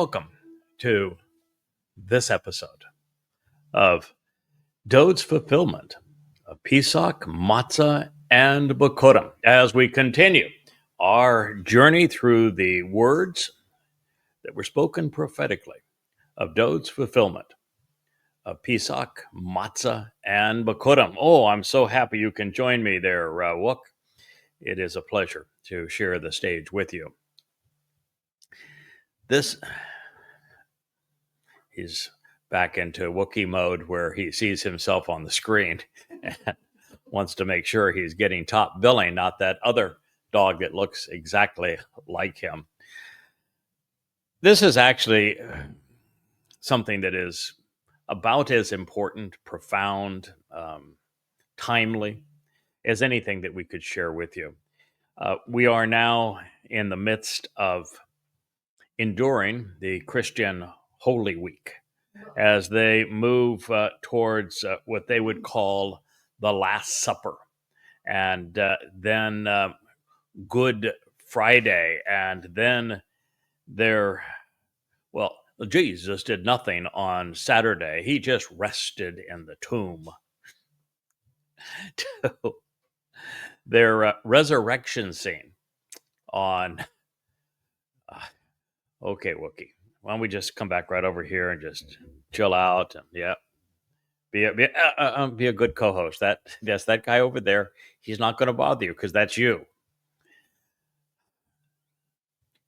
welcome to this episode of Dowd's Fulfillment of Pesach, Matzah, and Bikurym as we continue our journey through the words that were spoken prophetically of Dowd's fulfillment of Pesach, Matzah, and Bikurym. Oh, I'm so happy you can join me there, Wook. It is a pleasure to share the stage with you. He's back into Wookiee mode where he sees himself on the screen and wants to make sure he's getting top billing, not that other dog that looks exactly like him. This is actually something that is about as important, profound, timely as anything that we could share with you. We are now in the midst of enduring the Christian Holy Week as they move towards what they would call the Last Supper, and then Good Friday, and then Jesus did nothing on Saturday. He just rested in the tomb. To their resurrection scene on... okay, Wookie, why don't we just come back right over here and just chill out and be a good co-host. That guy over there, he's not going to bother you because that's you.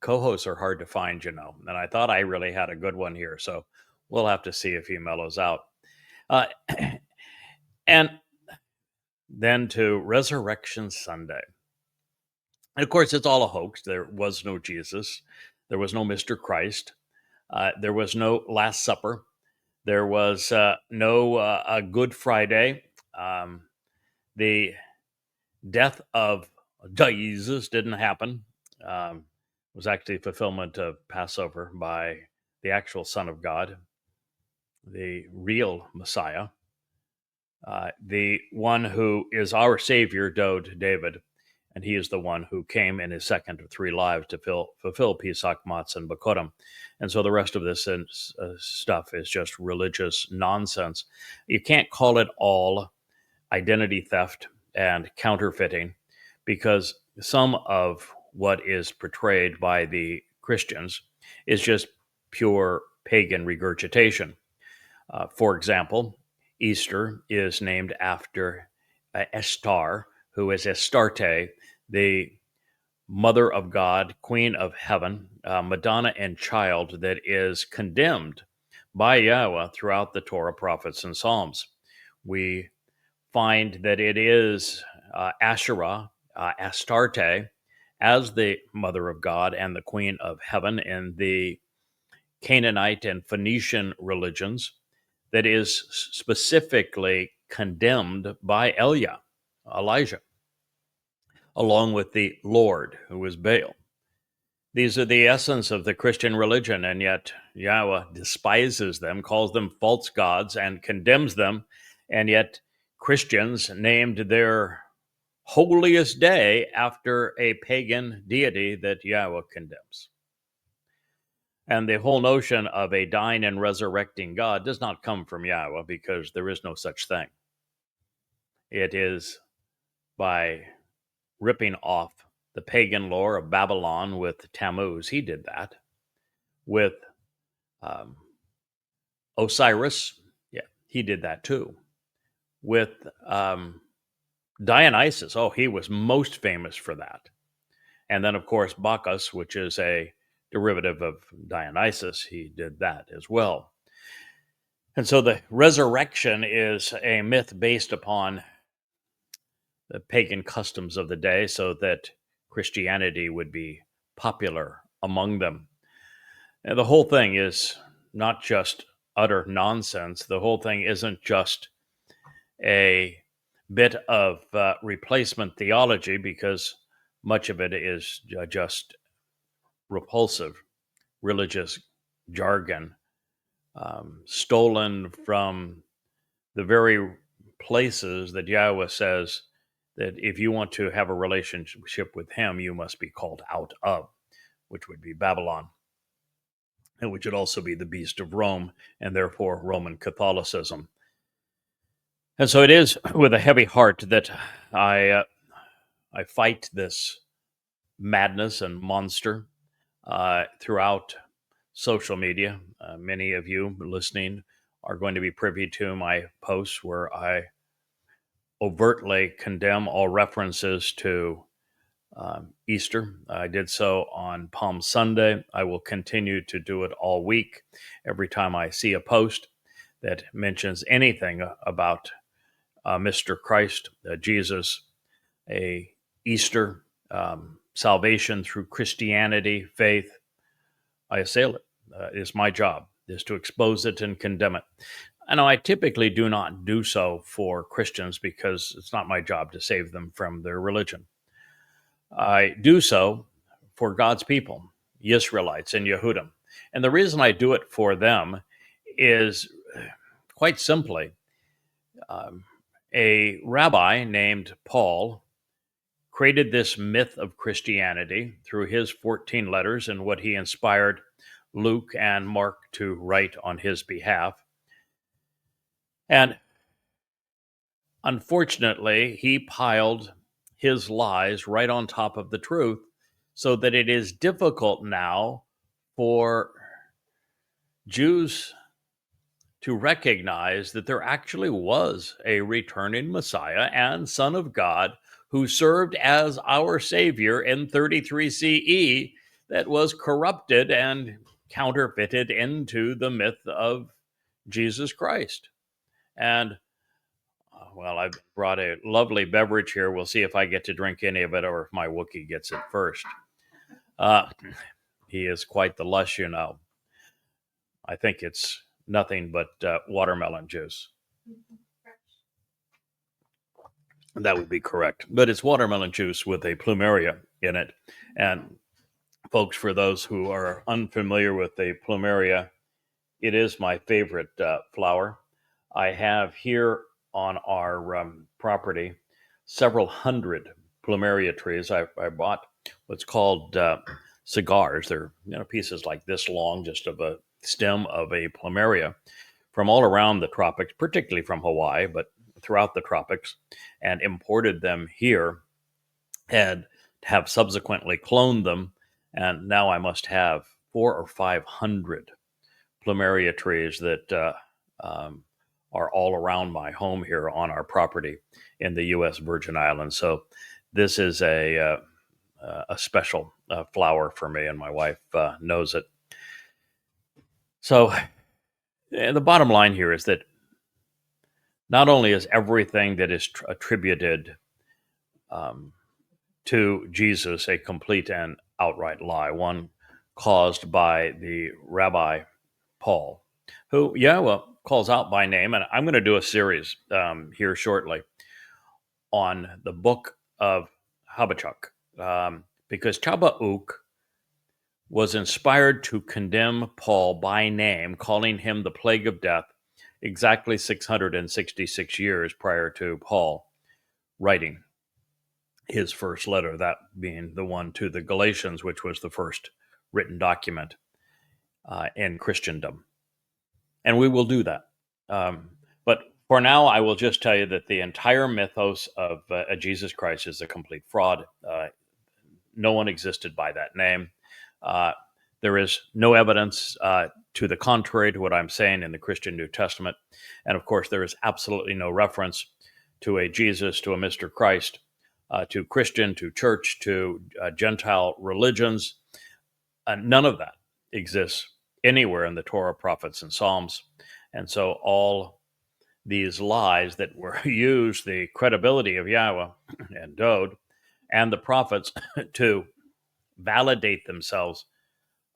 Co-hosts are hard to find, and I thought I really had a good one here, so we'll have to see if he mellows out. And then to Resurrection Sunday. And of course, it's all a hoax. There was no Jesus. There was no Mr. Christ. There was no Last Supper. There was no Good Friday. The death of Jesus didn't happen. It was actually fulfillment of Passover by the actual Son of God, the real Messiah, the one who is our Savior, Dowd, David, and he is the one who came in his second of three lives to fulfill Pesach, Matzah, and Bikurym. And so the rest of this stuff is just religious nonsense. You can't call it all identity theft and counterfeiting, because some of what is portrayed by the Christians is just pure pagan regurgitation. For example, Easter is named after Esther, who is Astarte, the Mother of God, Queen of Heaven, Madonna and child that is condemned by Yahowah throughout the Torah, prophets, and Psalms. We find that it is Asherah, Astarte, as the Mother of God and the Queen of Heaven in the Canaanite and Phoenician religions that is specifically condemned by Elijah, along with the Lord, who is Baal. These are the essence of the Christian religion, and yet Yahowah despises them, calls them false gods, and condemns them, and yet Christians named their holiest day after a pagan deity that Yahowah condemns. And the whole notion of a dying and resurrecting God does not come from Yahowah, because there is no such thing. It is by ripping off the pagan lore of Babylon with Tammuz. He did that. With Osiris, he did that too. With Dionysus, he was most famous for that. And then, of course, Bacchus, which is a derivative of Dionysus, he did that as well. And so the resurrection is a myth based upon the pagan customs of the day so that Christianity would be popular among them. And the whole thing is not just utter nonsense. The whole thing isn't just a bit of replacement theology, because much of it is just repulsive religious jargon, stolen from the very places that Yahowah says that if you want to have a relationship with him, you must be called out of, which would be Babylon. and which would also be the beast of Rome, and therefore Roman Catholicism. And so it is with a heavy heart that I fight this madness and monster throughout social media. Many of you listening are going to be privy to my posts where I overtly condemn all references to Easter. I did so on Palm Sunday. I will continue to do it all week. Every time I see a post that mentions anything about Mr. Christ, Jesus, a Easter, salvation through Christianity, faith, I assail it. It's my job is to expose it and condemn it. I know I typically do not do so for Christians because it's not my job to save them from their religion. I do so for God's people, Israelites and Yehudim. And the reason I do it for them is quite simply a rabbi named Paul created this myth of Christianity through his 14 letters and what he inspired Luke and Mark to write on his behalf. And unfortunately, he piled his lies right on top of the truth so that it is difficult now for Jews to recognize that there actually was a returning Messiah and Son of God who served as our Savior in 33 CE that was corrupted and counterfeited into the myth of Jesus Christ. And well, I've brought a lovely beverage here. We'll see if I get to drink any of it or if my Wookiee gets it first. He is quite the lush, you know. I think it's nothing but watermelon juice. That would be correct. But it's watermelon juice with a plumeria in it. And folks, for those who are unfamiliar with a plumeria, it is my favorite flower. I have here on our property several hundred plumeria trees. I bought what's called cigars. They're pieces like this long, just of a stem of a plumeria from all around the tropics, particularly from Hawaii, but throughout the tropics, and imported them here and have subsequently cloned them. And now I must have 400 or 500 plumeria trees that are all around my home here on our property in the U.S. Virgin Islands. So this is a special flower for me, and my wife knows it. So the bottom line here is that not only is everything that is attributed to Jesus a complete and outright lie, one caused by the Rabbi Paul, who Yahowah calls out by name. And I'm going to do a series here shortly on the book of Habakkuk, because Habakkuk was inspired to condemn Paul by name, calling him the plague of death, exactly 666 years prior to Paul writing his first letter, that being the one to the Galatians, which was the first written document in Christendom. And we will do that. But for now, I will just tell you that the entire mythos of Jesus Christ is a complete fraud. No one existed by that name. There is no evidence to the contrary to what I'm saying in the Christian New Testament. And of course, there is absolutely no reference to a Jesus, to a Mr. Christ, to Christian, to church, to Gentile religions. None of that exists anywhere in the Torah, prophets, and Psalms. And so all these lies that were used, the credibility of Yahowah and Dowd and the prophets to validate themselves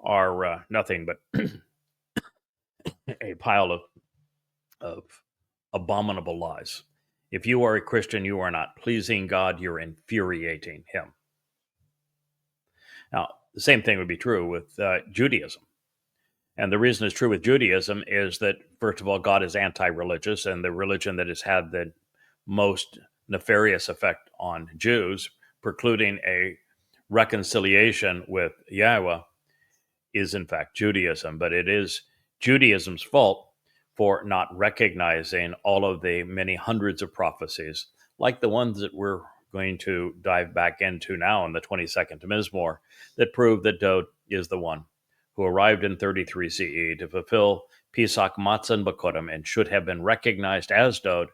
are nothing but a pile of abominable lies. If you are a Christian, you are not pleasing God, you're infuriating him. Now, the same thing would be true with Judaism. And the reason it's true with Judaism is that, first of all, God is anti-religious, and the religion that has had the most nefarious effect on Jews, precluding a reconciliation with Yahowah, is in fact Judaism, but it is Judaism's fault for not recognizing all of the many hundreds of prophecies, like the ones that we're going to dive back into now in the 22nd Mizmor, that prove that Dowd is the one who arrived in 33 CE to fulfill Pesach, Matzah Bikurym, and should have been recognized as Dowd,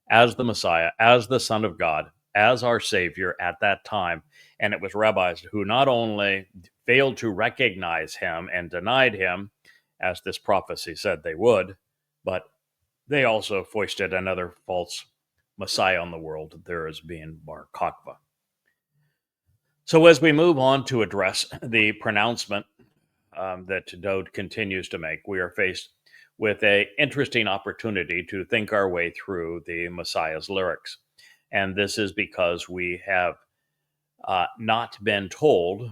as the Messiah, as the Son of God, as our Savior at that time. And it was rabbis who not only failed to recognize him and denied him, as this prophecy said they would, but they also foisted another false Messiah on the world, there as being Bar Kokhba. So as we move on to address the pronouncement that Dowd continues to make, we are faced with an interesting opportunity to think our way through the Messiah's lyrics. And this is because we have not been told,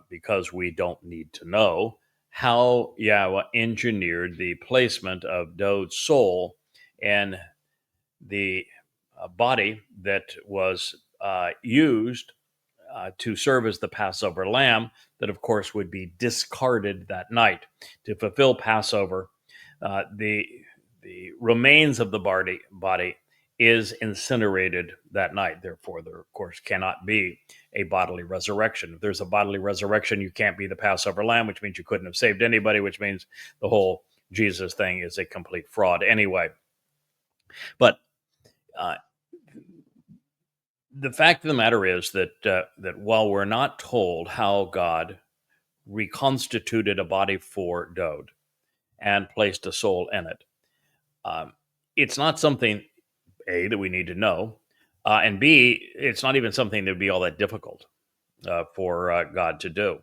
because we don't need to know, how Yahweh engineered the placement of Dowd's soul in the body that was used to serve as the Passover lamb, that of course would be discarded that night. To fulfill Passover, the remains of the body is incinerated that night. Therefore, there of course cannot be a bodily resurrection. If there's a bodily resurrection, you can't be the Passover lamb, which means you couldn't have saved anybody, which means the whole Jesus thing is a complete fraud anyway. But the fact of the matter is that while we're not told how God reconstituted a body for Dowd and placed a soul in it, it's not something, A, that we need to know, and B, it's not even something that would be all that difficult for God to do.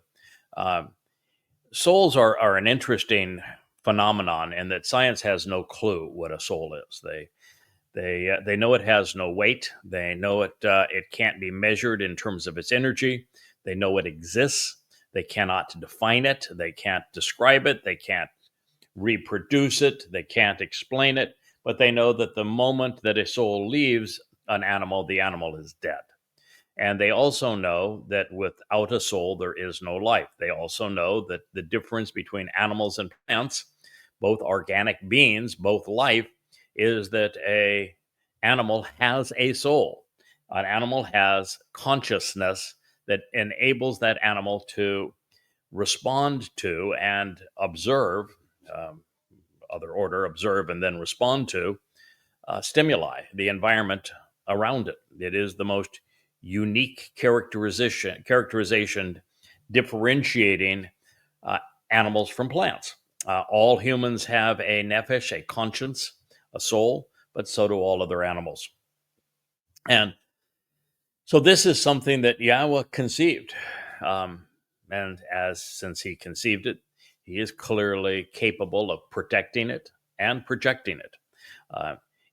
Souls are an interesting phenomenon in that science has no clue what a soul is. They know it has no weight. They know it can't be measured in terms of its energy. They know it exists. They cannot define it. They can't describe it. They can't reproduce it. They can't explain it. But they know that the moment that a soul leaves an animal, the animal is dead. And they also know that without a soul, there is no life. They also know that the difference between animals and plants, both organic beings, both life, is that a animal has a soul. An animal has consciousness that enables that animal to respond to and observe, observe and then respond to stimuli, the environment around it. It is the most unique characterization differentiating animals from plants. All humans have a nephesh, a conscience, a soul, but so do all other animals. And so this is something that Yahweh conceived. And since he conceived it, he is clearly capable of protecting it and projecting it.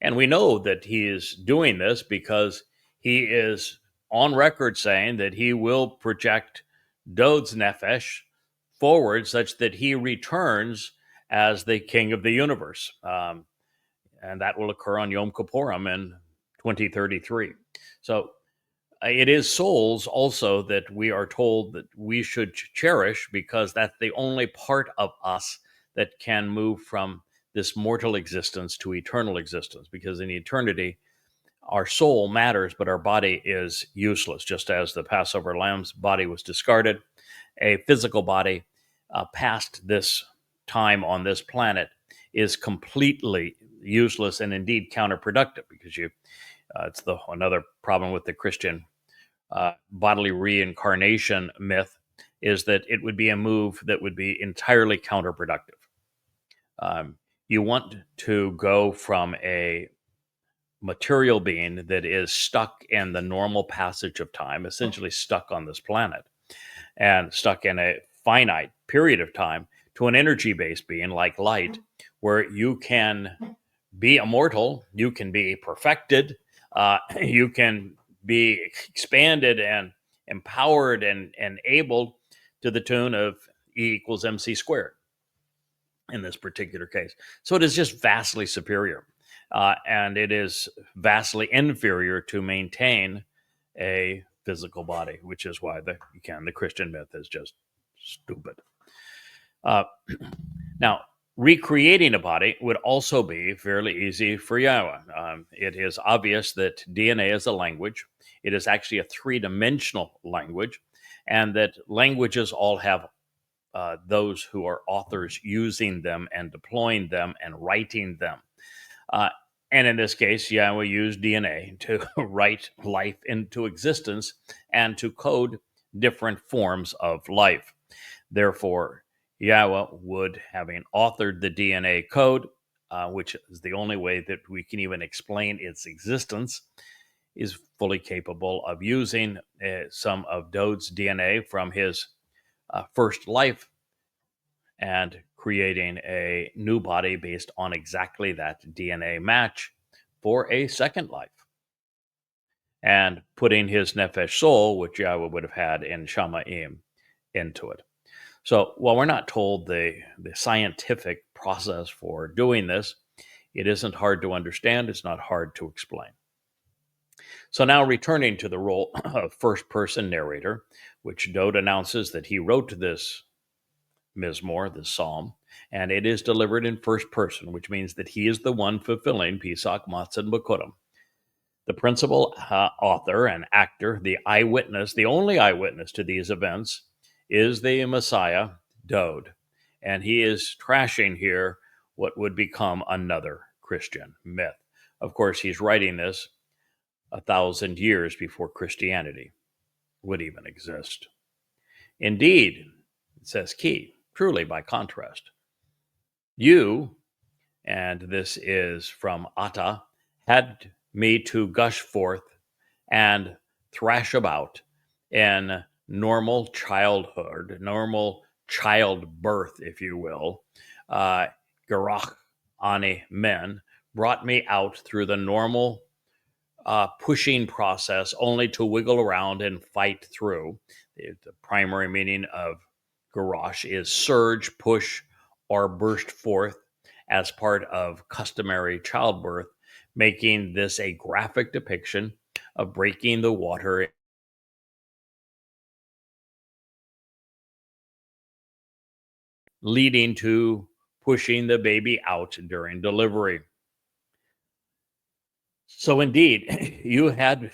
And we know that he is doing this because he is on record saying that he will project Dowd's nephesh forward such that he returns as the king of the universe. And that will occur on Yom Kippurim in 2033. So it is souls also that we are told that we should cherish, because that's the only part of us that can move from this mortal existence to eternal existence. Because in eternity, our soul matters, but our body is useless. Just as the Passover lamb's body was discarded, a physical body past this time on this planet is completely useless and indeed counterproductive, because it's another problem with the Christian bodily reincarnation myth, is that it would be a move that would be entirely counterproductive. You want to go from a material being that is stuck in the normal passage of time, essentially stuck on this planet and stuck in a finite period of time, to an energy-based being like light, where you can be immortal, you can be perfected, you can be expanded and empowered and enabled to the tune of E equals MC squared in this particular case. So it is just vastly superior. And it is vastly inferior to maintain a physical body, which is why the Christian myth is just stupid. Uh, now, recreating a body would also be fairly easy for Yahweh. It is obvious that DNA is a language. It is actually a three-dimensional language, and that languages all have those who are authors using them and deploying them and writing them. Uh, and in this case, Yahweh used DNA to write life into existence and to code different forms of life. Therefore, Yahweh would, having authored the DNA code, which is the only way that we can even explain its existence, is fully capable of using some of Dowd's DNA from his first life and creating a new body based on exactly that DNA match for a second life, and putting his nefesh soul, which Yahweh would have had in Shamayim, into it. So while we're not told the scientific process for doing this, it isn't hard to understand. It's not hard to explain. So now returning to the role of first-person narrator, which Dowd announces that he wrote this Mizmor, this psalm, and it is delivered in first person, which means that he is the one fulfilling Pesach, Matzah Bikurym. The principal author and actor, the eyewitness, the only eyewitness to these events, is the Messiah, Dowd. And he is trashing here what would become another Christian myth. Of course, he's writing this 1,000 years before Christianity would even exist. Indeed, says Key, truly by contrast, you, and this is from Atta, had me to gush forth and thrash about in normal childhood, normal childbirth, if you will. Gerach ani men brought me out through the normal pushing process only to wiggle around and fight through. The primary meaning of garrosh is surge, push, or burst forth as part of customary childbirth, making this a graphic depiction of breaking the water, leading to pushing the baby out during delivery. So indeed, you had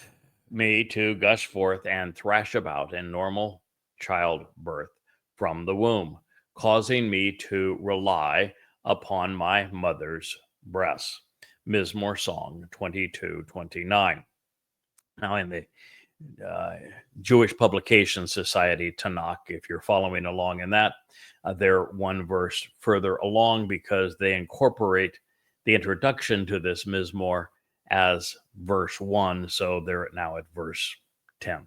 me to gush forth and thrash about in normal childbirth from the womb, causing me to rely upon my mother's breasts. Mizmor Song 22:29. Now, in the Jewish Publication Society Tanakh, if you're following along in that, they're one verse further along because they incorporate the introduction to this Mizmor as verse 1, so they're now at verse 10.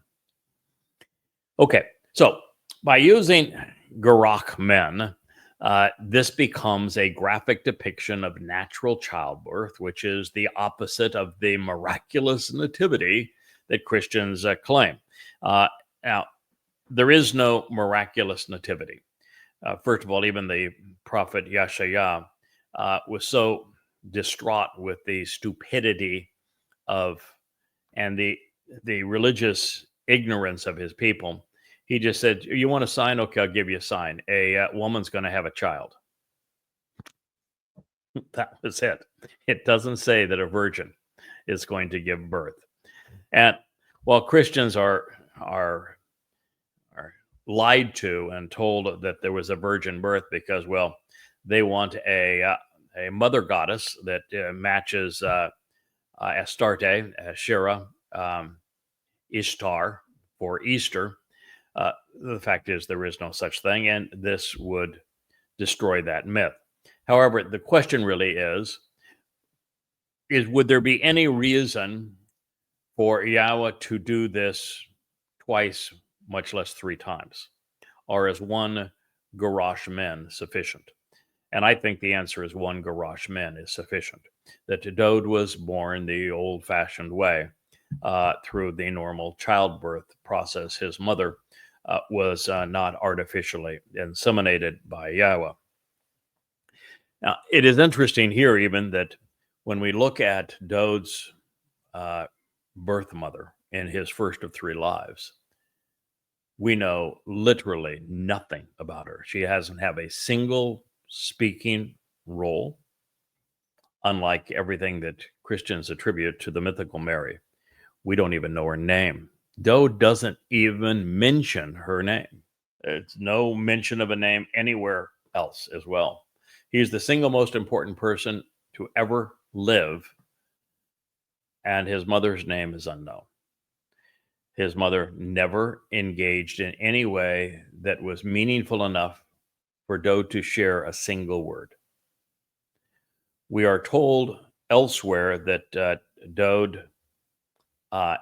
Okay, so by using Gerach men, this becomes a graphic depiction of natural childbirth, which is the opposite of the miraculous nativity that Christians claim. Now, there is no miraculous nativity. First of all, even the prophet Yeshaya was so distraught with the stupidity of and the religious ignorance of his people. He just said, "You want a sign? Okay, I'll give you a sign. A woman's going to have a child." That was it. It doesn't say that a virgin is going to give birth. And while Christians are lied to and told that there was a virgin birth because, well, they want a mother goddess that matches Astarte, Asherah, Ishtar for Easter. The fact is, there is no such thing, and this would destroy that myth. However, the question really is would there be any reason for Yahweh to do this twice, much less three times? Or is one garrosh men sufficient? And I think the answer is one garrosh men is sufficient. That Dowd was born the old-fashioned way through the normal childbirth process. His mother was not artificially inseminated by Yahweh. Now, it is interesting here even that when we look at Dowd's birth mother in his first of three lives, We know literally nothing about her. She hasn't had a single speaking role, unlike everything that Christians attribute to the mythical Mary. We don't even know her name. Dowd doesn't even mention her name. There's no mention of a name anywhere else as well. He's the single most important person to ever live, and his mother's name is unknown. His mother never engaged in any way that was meaningful enough for Dowd to share a single word. We are told elsewhere that Dowd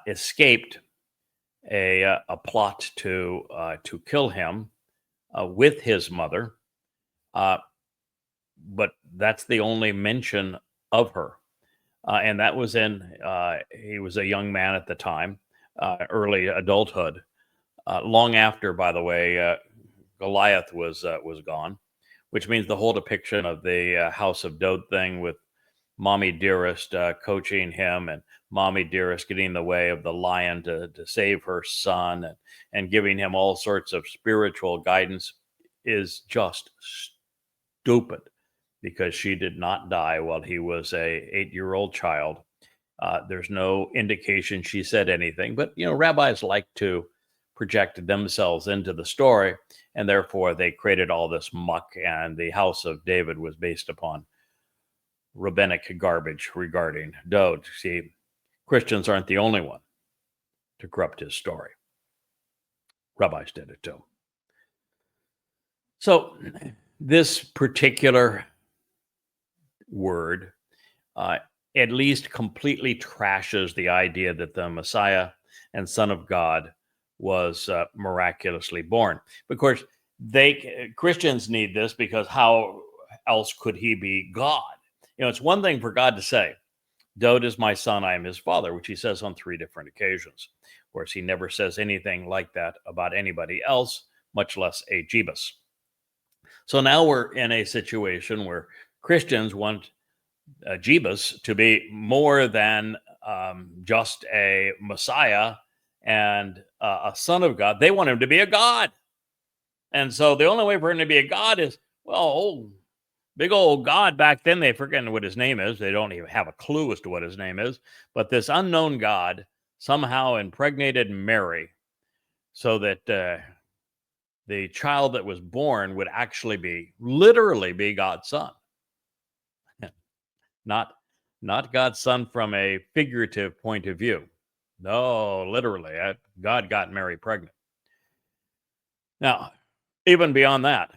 escaped a plot to kill him with his mother, but that's the only mention of her. And that was he was a young man at the time, early adulthood, long after, by the way, Goliath was gone, which means the whole depiction of the House of Dowd thing with Mommy Dearest coaching him and Mommy Dearest getting in the way of the lion to save her son and giving him all sorts of spiritual guidance is just stupid, because she did not die while he was a 8-year-old child. There's no indication she said anything, but rabbis like to project themselves into the story, and therefore they created all this muck, and the House of David was based upon rabbinic garbage regarding Dowd. See, Christians aren't the only one to corrupt his story. Rabbis did it too. So this particular word at least completely trashes the idea that the Messiah and Son of God was miraculously born. Of course, Christians need this, because how else could he be God? It's one thing for God to say, Dowd is my son, I am his father, which he says on 3 different occasions. Of course, he never says anything like that about anybody else, much less a Jebus. So now we're in a situation where Christians want Jebus to be more than just a Messiah and a son of God. They want him to be a God. And so the only way for him to be a God is, big old God. Back then, they forget what his name is. They don't even have a clue as to what his name is. But this unknown God somehow impregnated Mary so that the child that was born would actually literally be God's son. Not God's son from a figurative point of view. No, literally, God got Mary pregnant. Now, even beyond that,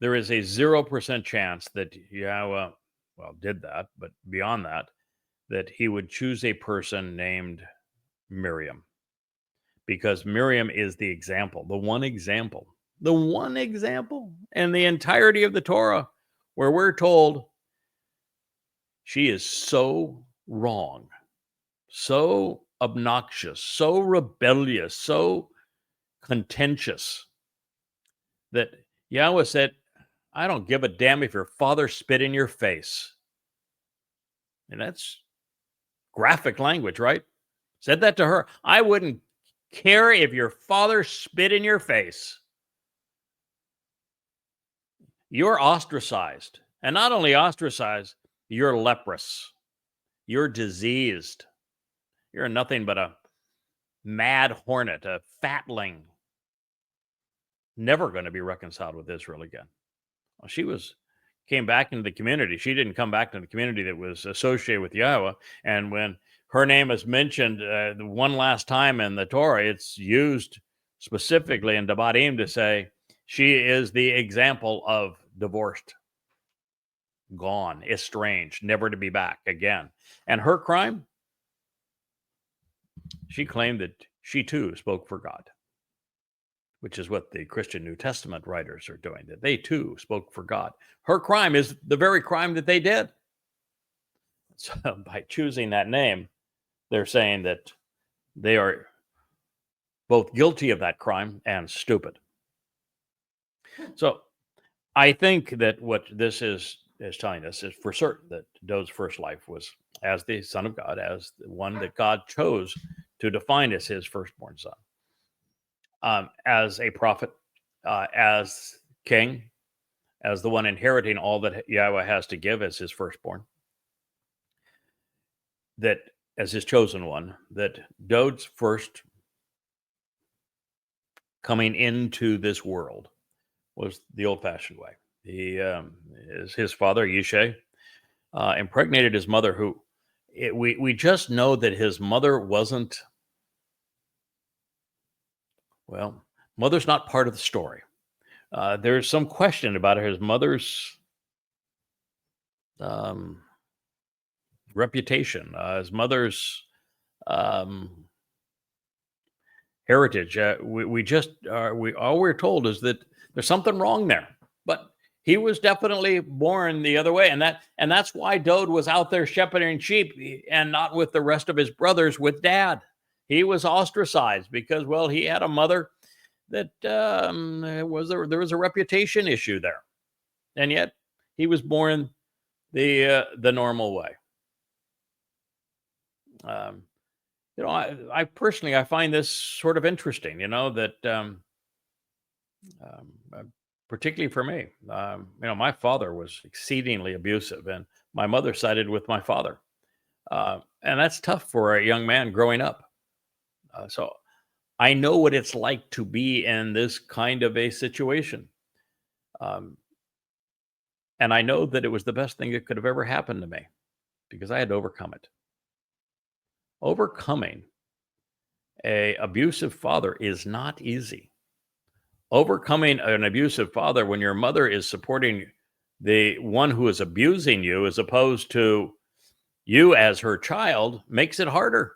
there is a 0% chance that Yahowah, did that, but beyond that he would choose a person named Miriam, because Miriam is the example, the one example in the entirety of the Torah where we're told she is so wrong, so obnoxious, so rebellious, so contentious, that Yahowah said, I don't give a damn if your father spit in your face. And that's graphic language, right? Said that to her. I wouldn't care if your father spit in your face. You're ostracized. And not only ostracized, you're leprous. You're diseased. You're nothing but a mad hornet, a fatling. Never going to be reconciled with Israel again. Well, she came back into the community. She didn't come back to the community that was associated with Yahowah. And when her name is mentioned the one last time in the Torah, it's used specifically in Devarim to say she is the example of divorced, gone, estranged, never to be back again. And her crime? She claimed that she too spoke for God, which is what the Christian New Testament writers are doing, that they too spoke for God. Her crime is the very crime that they did. So by choosing that name, they're saying that they are both guilty of that crime and stupid. So I think that what this is telling us is for certain that Dowd's first life was as the Son of God, as the one that God chose to define as his firstborn son. as a prophet, as king, as the one inheriting all that Yahweh has to give as his firstborn, that as his chosen one, that Dowd's first coming into this world was the old-fashioned way. His father, Yishai, impregnated his mother, we just know that his mother wasn't, well, mother's not part of the story. There's some question about his mother's um, reputation, his mother's um, heritage. We just we all we're told is that there's something wrong there, but he was definitely born the other way, and that's why Dowd was out there shepherding sheep and not with the rest of his brothers with Dad. He was ostracized because, well, he had a mother that there was a reputation issue there, and yet he was born the normal way. Um, I personally I find this sort of interesting. That particularly for me, my father was exceedingly abusive, and my mother sided with my father, and that's tough for a young man growing up. So I know what it's like to be in this kind of a situation. Um, and I know that it was the best thing that could have ever happened to me because I had to overcome it. Overcoming a abusive father is not easy. Overcoming an abusive father when your mother is supporting the one who is abusing you as opposed to you as her child makes it harder.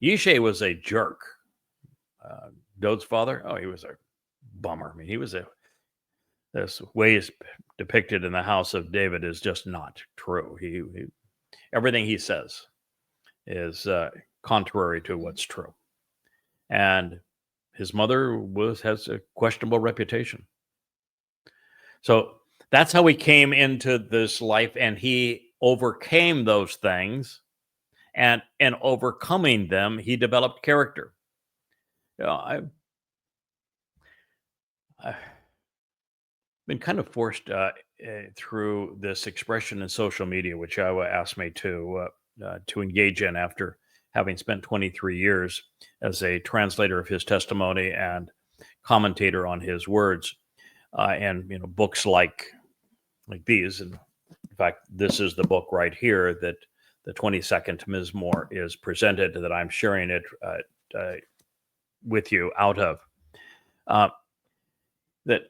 Yishai was a jerk. Dowd's father, oh, he was a bummer. I mean, this way is depicted in the house of David is just not true. Everything he says is contrary to what's true. And his mother has a questionable reputation. So that's how he came into this life, and he overcame those things, and in overcoming them, he developed character. I've been kind of forced through this expression in social media, which Iowa asked me to engage in after having spent 23 years as a translator of his testimony and commentator on his words, and books like these. And in fact, this is the book right here that the 22nd Mizmor is presented, that I'm sharing it with you out of. That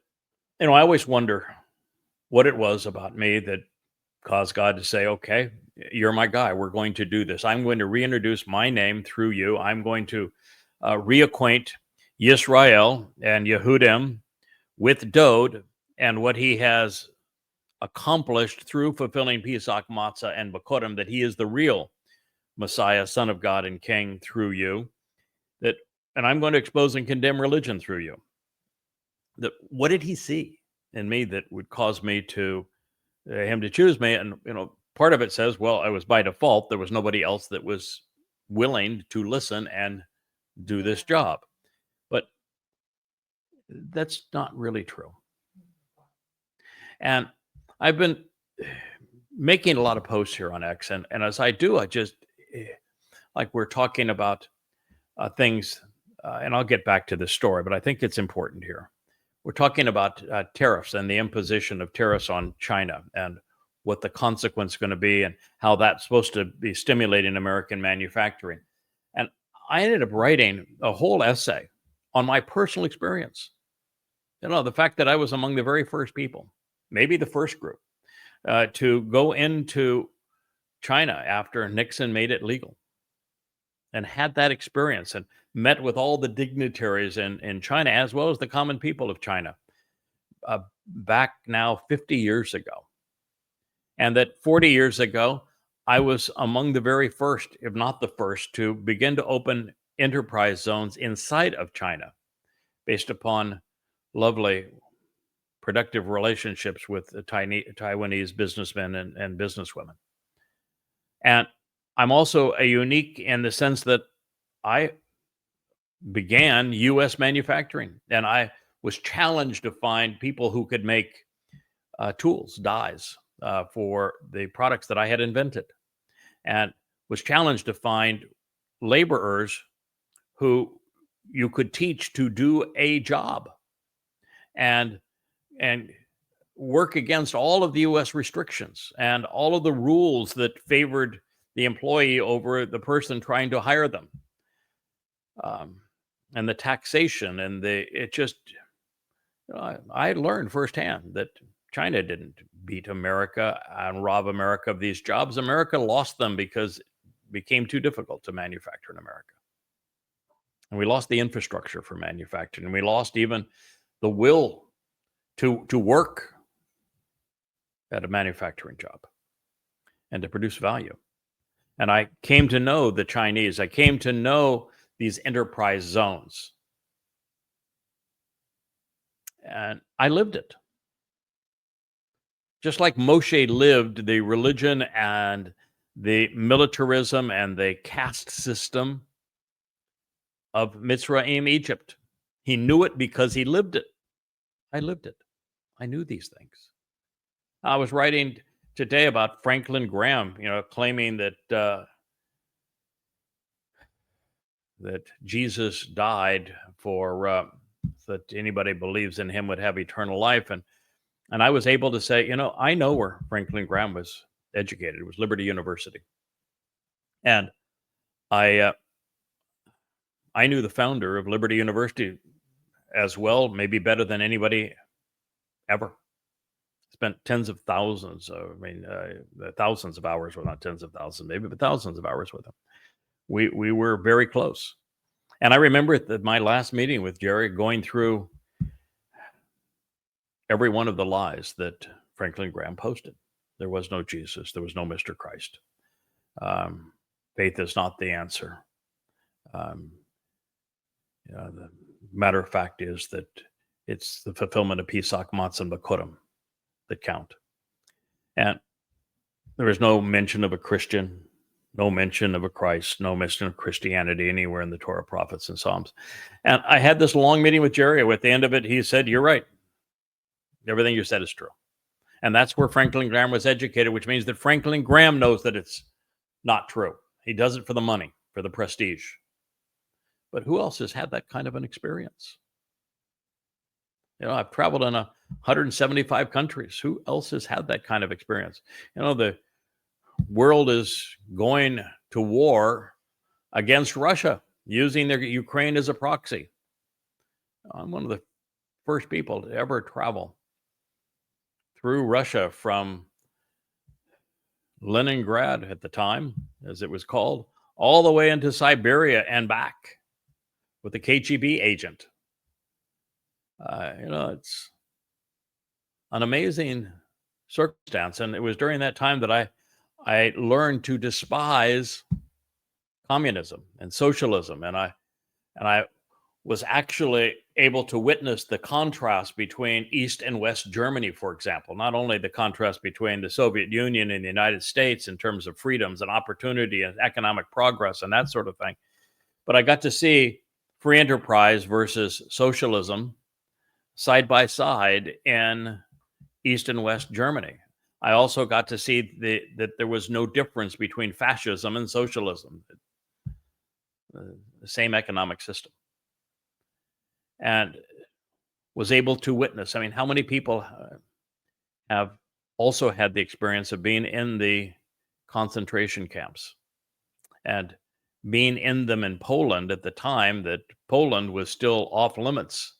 I always wonder what it was about me that caused God to say, okay, you're my guy. We're going to do this. I'm going to reintroduce my name through you. I'm going to reacquaint Yisrael and Yehudim with Dowd and what he has accomplished through fulfilling Pesach, Matzah, and Bikurym, that he is the real Messiah, Son of God and King through you. And I'm going to expose and condemn religion through you. What did he see in me that would cause me to him to choose me? And part of it says, well, I was by default. There was nobody else that was willing to listen and do this job. But that's not really true. And I've been making a lot of posts here on X, and as I do, I just like we're talking about things, and I'll get back to this story, but I think it's important here. We're talking about tariffs and the imposition of tariffs on China and what the consequence is going to be and how that's supposed to be stimulating American manufacturing. And I ended up writing a whole essay on my personal experience. The fact that I was among the very first people, maybe the first group, to go into China after Nixon made it legal, and had that experience and met with all the dignitaries in China, as well as the common people of China, back now 50 years ago. And that 40 years ago, I was among the very first, if not the first, to begin to open enterprise zones inside of China based upon lovely, productive relationships with the Taiwanese businessmen and businesswomen. And I'm also a unique in the sense that I began U.S. manufacturing. And I was challenged to find people who could make tools, dies for the products that I had invented, and was challenged to find laborers who you could teach to do a job and work against all of the U.S. restrictions and all of the rules that favored the employee over the person trying to hire them, and the taxation and I learned firsthand that China didn't beat America and rob America of these jobs. America lost them because it became too difficult to manufacture in America. And we lost the infrastructure for manufacturing. And we lost even the will to work at a manufacturing job and to produce value. And I came to know the Chinese. I came to know these enterprise zones. And I lived it. Just like Moshe lived the religion and the militarism and the caste system of Mitzrayim, Egypt. He knew it because he lived it. I lived it. I knew these things. I was writing today about Franklin Graham, claiming that that Jesus died for that anybody believes in him would have eternal life, and I was able to say, I know where Franklin Graham was educated. It was Liberty University, and I knew the founder of Liberty University as well, maybe better than anybody ever. Spent tens of thousands, thousands of hours, well, not tens of thousands, maybe, but thousands of hours with him. We were very close. And I remember at my last meeting with Jerry going through every one of the lies that Franklin Graham posted. There was no Jesus. There was no Mr. Christ. Faith is not the answer. The matter of fact is that it's the fulfillment of Pesach, Matzah Bikurym that count. And there is no mention of a Christian, no mention of a Christ, no mention of Christianity anywhere in the Torah, prophets, and Psalms. And I had this long meeting with Jerry. At the end of it, he said, "You're right. Everything you said is true." And that's where Franklin Graham was educated, which means that Franklin Graham knows that it's not true. He does it for the money, for the prestige. But who else has had that kind of an experience? I've traveled in 175 countries. Who else has had that kind of experience? The world is going to war against Russia, using their Ukraine as a proxy. I'm one of the first people to ever travel through Russia from Leningrad at the time, as it was called, all the way into Siberia and back with a KGB agent. It's an amazing circumstance. And it was during that time that I learned to despise communism and socialism. And I was actually able to witness the contrast between East and West Germany, for example. Not only the contrast between the Soviet Union and the United States in terms of freedoms and opportunity and economic progress and that sort of thing, but I got to see free enterprise versus socialism side by side in East and West Germany. I also got to see that there was no difference between fascism and socialism, the same economic system, and was able to witness. How many people have also had the experience of being in the concentration camps and being in them in Poland at the time that Poland was still off limits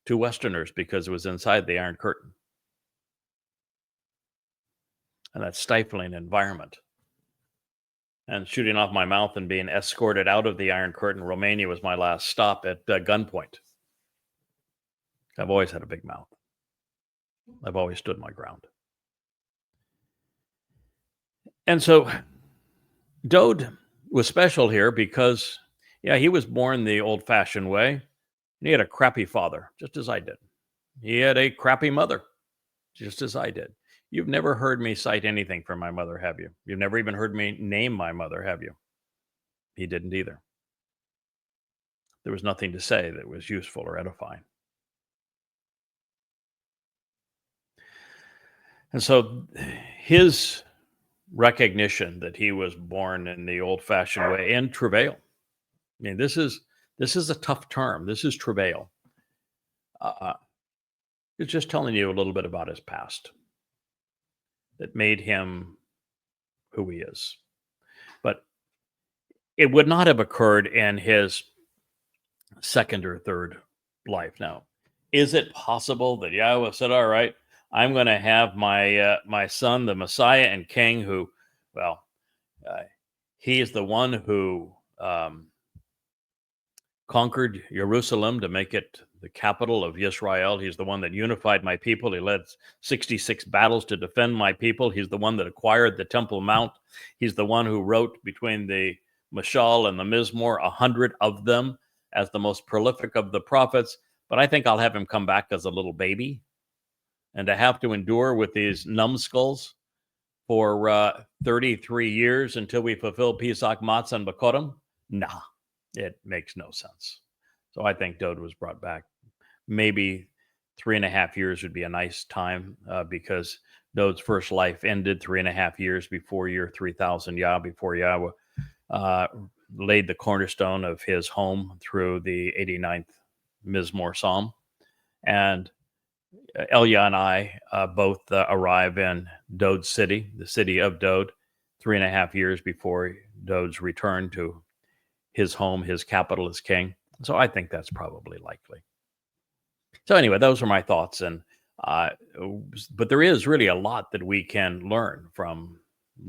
to Westerners because it was inside the Iron Curtain. And that stifling environment. And shooting off my mouth and being escorted out of the Iron Curtain. Romania was my last stop at gunpoint. I've always had a big mouth. I've always stood my ground. And so Dowd was special here because, he was born the old-fashioned way. And he had a crappy father, just as I did. He had a crappy mother, just as I did. You've never heard me cite anything from my mother, have you? You've never even heard me name my mother, have you? He didn't either. there was nothing to say that was useful or edifying. And so his recognition that he was born in the old-fashioned way in travail. I mean, this is a tough term. This is travail. It's just telling you a little bit about his past that made him who he is. But it would not have occurred in his second or third life. Now, is it possible that Yahweh said, "All right, I'm going to have my son, the Messiah and King, who, well, uh, he is the one who conquered Jerusalem to make it the capital of Israel. He's the one that unified my people. He led 66 battles to defend my people. He's the one that acquired the Temple Mount. He's the one who wrote between the Mashal and the Mizmor, 100 of them, as the most prolific of the prophets. But I think I'll have him come back as a little baby, and to have to endure with these numbskulls for 33 years until we fulfill Pesach, Matzah Bikurym? Nah, it makes no sense. So I think Dowd was brought back. Maybe 3.5 years would be a nice time because Dowd's first life ended 3.5 years before year 3000 before Yahweh laid the cornerstone of his home through the 89th Mizmor Psalm. And Elia and I both arrive in Dowd city, the city of Dowd, 3.5 years before Dowd's return to his home, his capital as king. So I think that's probably likely. So anyway, those are my thoughts. And but there is really a lot that we can learn from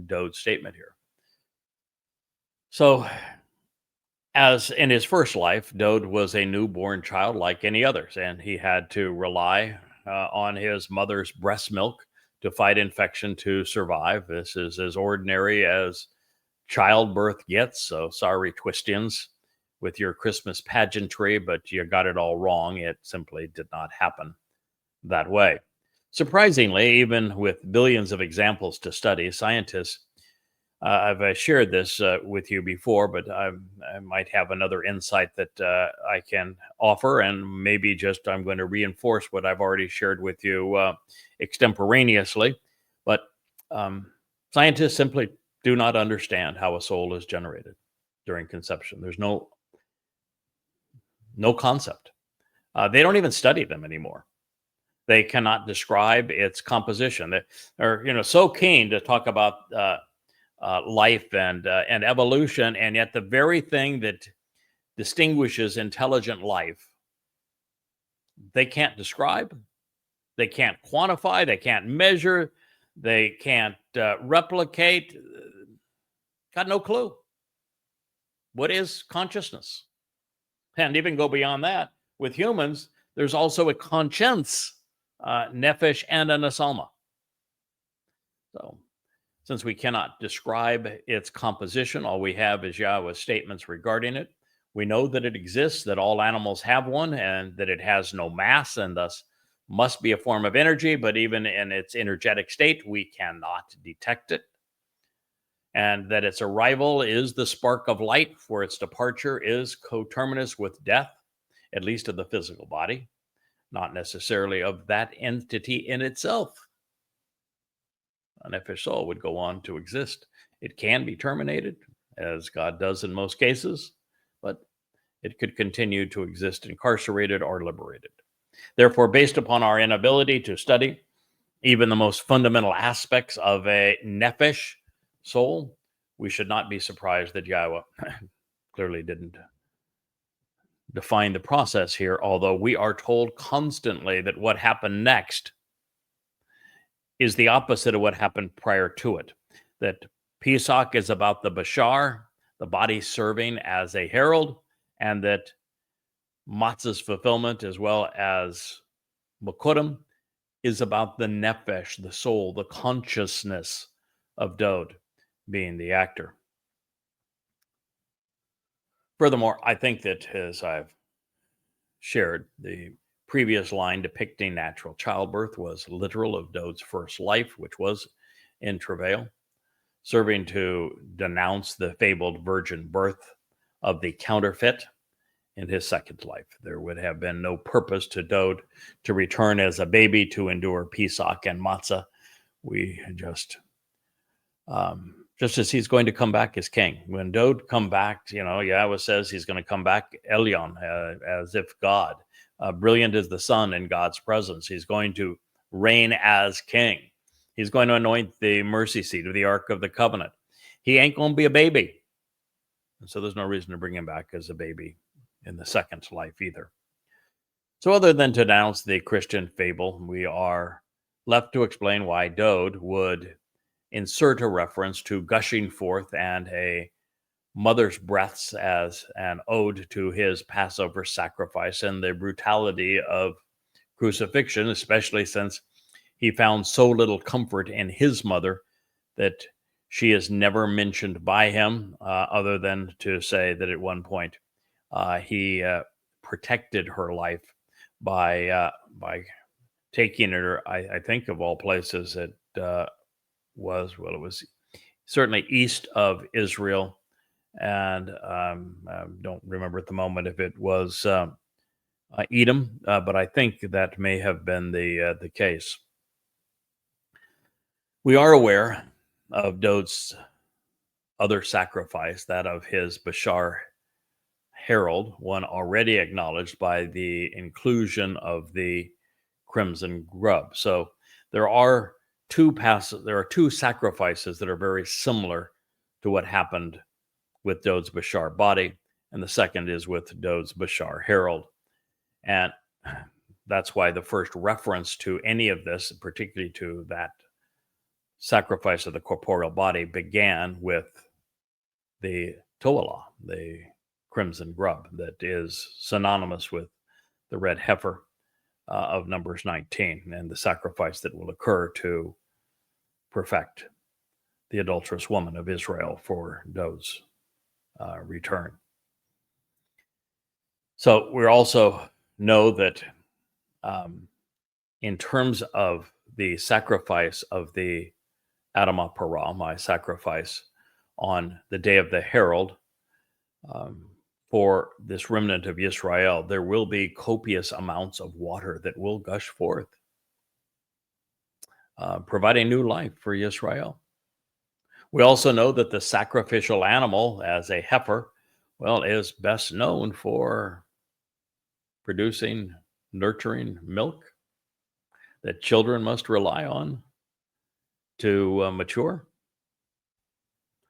Dowd's statement here. So, as in his first life, Dowd was a newborn child like any others, and he had to rely on his mother's breast milk to fight infection to survive. This is as ordinary as childbirth gets. So sorry, Twistians, with your Christmas pageantry, but you got it all wrong. It simply did not happen that way. Surprisingly, even with billions of examples to study, scientists, I've shared this with you before, but I might have another insight that I can offer, and maybe just I'm going to reinforce what I've already shared with you extemporaneously. But scientists simply do not understand how a soul is generated during conception. There's no concept. They don't even study them anymore. They cannot describe its composition. They're so keen to talk about life and evolution, and yet the very thing that distinguishes intelligent life, they can't describe, they can't quantify, they can't measure, they can't replicate. Got no clue. What is consciousness? And even go beyond that. With humans, there's also a conscience, nefesh, and an asalma. So, since we cannot describe its composition, all we have is Yahweh's statements regarding it. We know that it exists, that all animals have one, and that it has no mass and thus must be a form of energy, but even in its energetic state, we cannot detect it. And that its arrival is the spark of light, for its departure is coterminous with death, at least of the physical body, not necessarily of that entity in itself. An nefesh soul would go on to exist. It can be terminated, as God does in most cases, but it could continue to exist incarcerated or liberated. Therefore, based upon our inability to study even the most fundamental aspects of a nefesh soul, we should not be surprised that Yahweh clearly didn't define the process here, although we are told constantly that what happened next is the opposite of what happened prior to it. That Pesach is about the Bashar, the body serving as a herald, and that Matzah's fulfillment, as well as Bikurym, is about the nefesh, the soul, the consciousness of Dowd being the actor. Furthermore, I think that, as I've shared, the previous line depicting natural childbirth was literal of Dowd's first life, which was in travail, serving to denounce the fabled virgin birth of the counterfeit in his second life. There would have been no purpose to Dowd to return as a baby to endure Pesach and Matzah. We just as he's going to come back as king. When Dowd come back, Yahowah says he's going to come back Elyon, as if God, brilliant as the sun in God's presence. He's going to reign as king. He's going to anoint the mercy seat of the Ark of the Covenant. He ain't going to be a baby. And so there's no reason to bring him back as a baby in the second life either. So other than to announce the Christian fable, we are left to explain why Dowd would insert a reference to gushing forth and a mother's breaths as an ode to his Passover sacrifice and the brutality of crucifixion, especially since he found so little comfort in his mother that she is never mentioned by him, other than to say that at one point he protected her life by taking her, I think of all places, it was certainly east of Israel, and I don't remember at the moment if it was Edom, but I think that may have been the case. We are aware of Dowd's other sacrifice, that of his Bashar herald, one already acknowledged by the inclusion of the crimson grub. So there are two sacrifices that are very similar to what happened with Dowd's Bashar body, and the second is with Dowd's Bashar herald. And that's why the first reference to any of this, particularly to that sacrifice of the corporeal body, began with the Towrah, the crimson grub that is synonymous with the red heifer of Numbers 19 and the sacrifice that will occur to perfect the adulterous woman of Israel for Dowd's return. So we also know that in terms of the sacrifice of the Adamah Parah, my sacrifice on the day of the herald, for this remnant of Israel, there will be copious amounts of water that will gush forth, providing new life for Israel. We also know that the sacrificial animal, as a heifer, is best known for producing nurturing milk that children must rely on to mature.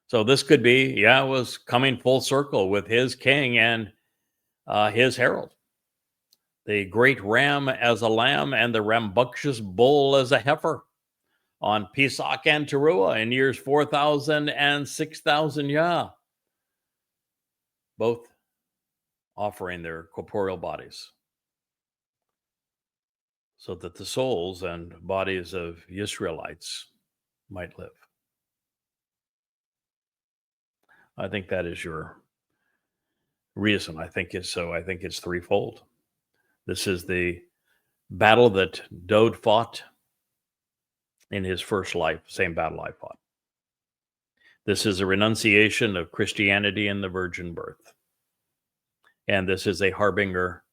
So this could be Yahowah's coming full circle with his king and his herald. The great ram as a lamb and the rambunctious bull as a heifer on Pesach and Towrah in years 4,000 and 6,000 Yah, both offering their corporeal bodies so that the souls and bodies of Israelites might live. I think that is your reason. I think it's threefold. This is the battle that Dowd fought in his first life, same battle I fought. This is a renunciation of Christianity and the virgin birth. And this is a harbinger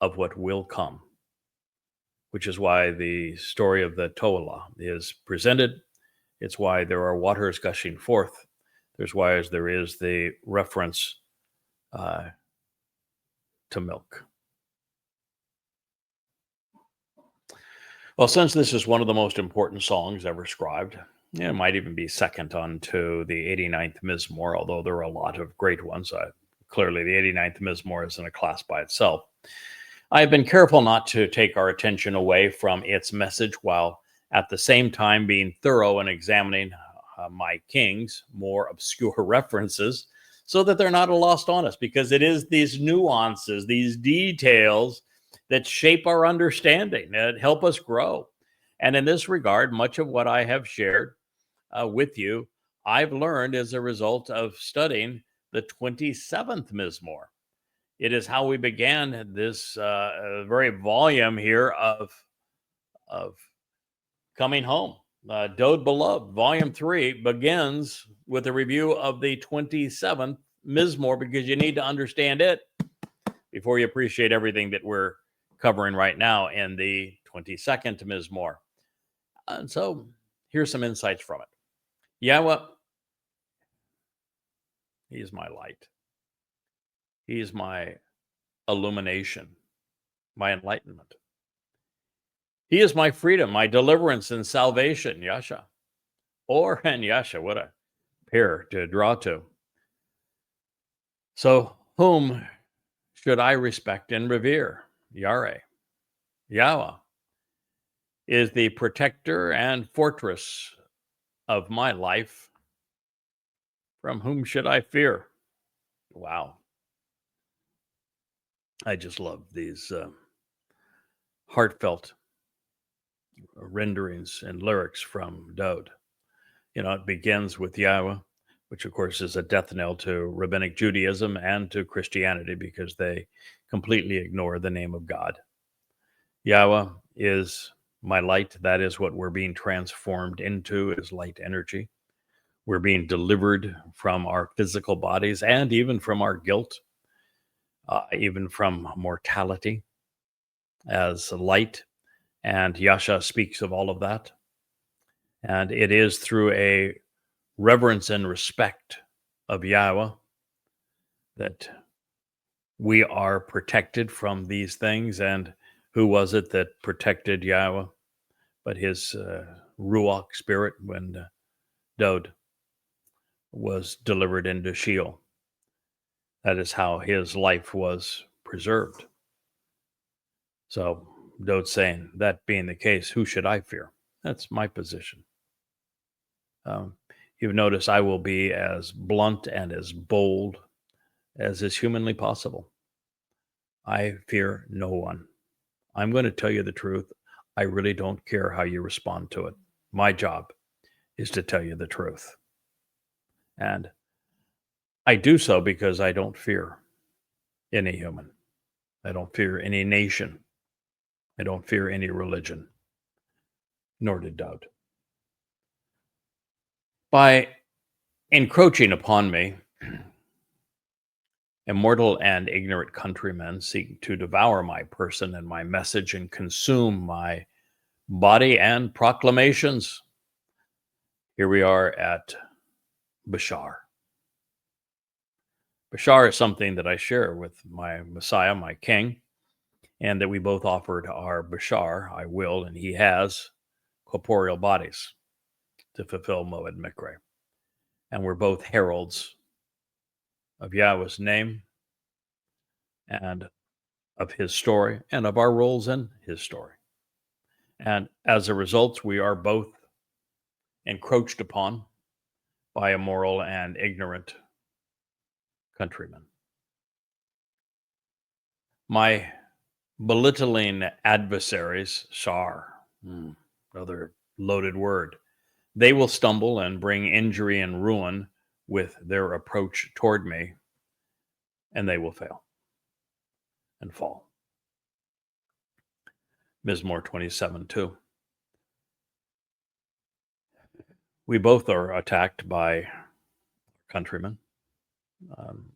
of what will come, which is why the story of the Towrah is presented. It's why there are waters gushing forth. There's why there is the reference to milk. Well, since this is one of the most important songs ever scribed, it might even be second on to the 89th Mizmor, although there are a lot of great ones. Clearly, the 89th Mizmor is in a class by itself. I've been careful not to take our attention away from its message while at the same time being thorough in examining my king's more obscure references so that they're not lost on us, because it is these nuances, these details that shape our understanding, that help us grow. And in this regard, much of what I have shared with you, I've learned as a result of studying the 27th Mizmor. It is how we began this very volume here of Coming Home. Dowd Beloved, Volume 3, begins with a review of the 27th Mizmor, because you need to understand it before you appreciate everything that we're covering right now in the 22nd Mizmor. And so here's some insights from it. Yahweh, he is my light. He is my illumination, my enlightenment. He is my freedom, my deliverance and salvation, Yasha. Or and Yasha, what a pair to draw to. So whom should I respect and revere? Yahweh. Yahweh is the protector and fortress of my life. From whom should I fear? Wow. I just love these heartfelt renderings and lyrics from Dowd. You know, it begins with Yahweh, which of course is a death knell to rabbinic Judaism and to Christianity because they completely ignore the name of God. Yahweh is my light. That is what we're being transformed into, is light energy. We're being delivered from our physical bodies and even from our guilt, even from mortality as light. And Yasha speaks of all of that. And it is through a reverence and respect of Yahweh that we are protected from these things. And who was it that protected Yahweh but his Ruach spirit when Dowd was delivered into Sheol? That is how his life was preserved. So Dowd's saying, that being the case, who should I fear? That's my position. You've noticed I will be as blunt and as bold as is humanly possible. I fear no one. I'm going to tell you the truth. I really don't care how you respond to it. My job is to tell you the truth. And I do so because I don't fear any human. I don't fear any nation. I don't fear any religion, nor did Dowd. By encroaching upon me, immortal and ignorant countrymen seek to devour my person and my message and consume my body and proclamations. Here we are at Bashar. Bashar is something that I share with my Messiah, my King, and that we both offered our Bashar, I will, and he has, corporeal bodies to fulfill Moed Mikre. And we're both heralds of Yahweh's name and of his story and of our roles in his story. And as a result, we are both encroached upon by immoral and ignorant countrymen. My belittling adversaries, Shar, another loaded word, they will stumble and bring injury and ruin with their approach toward me, and they will fail and fall. Mizmor 27:2. We both are attacked by countrymen.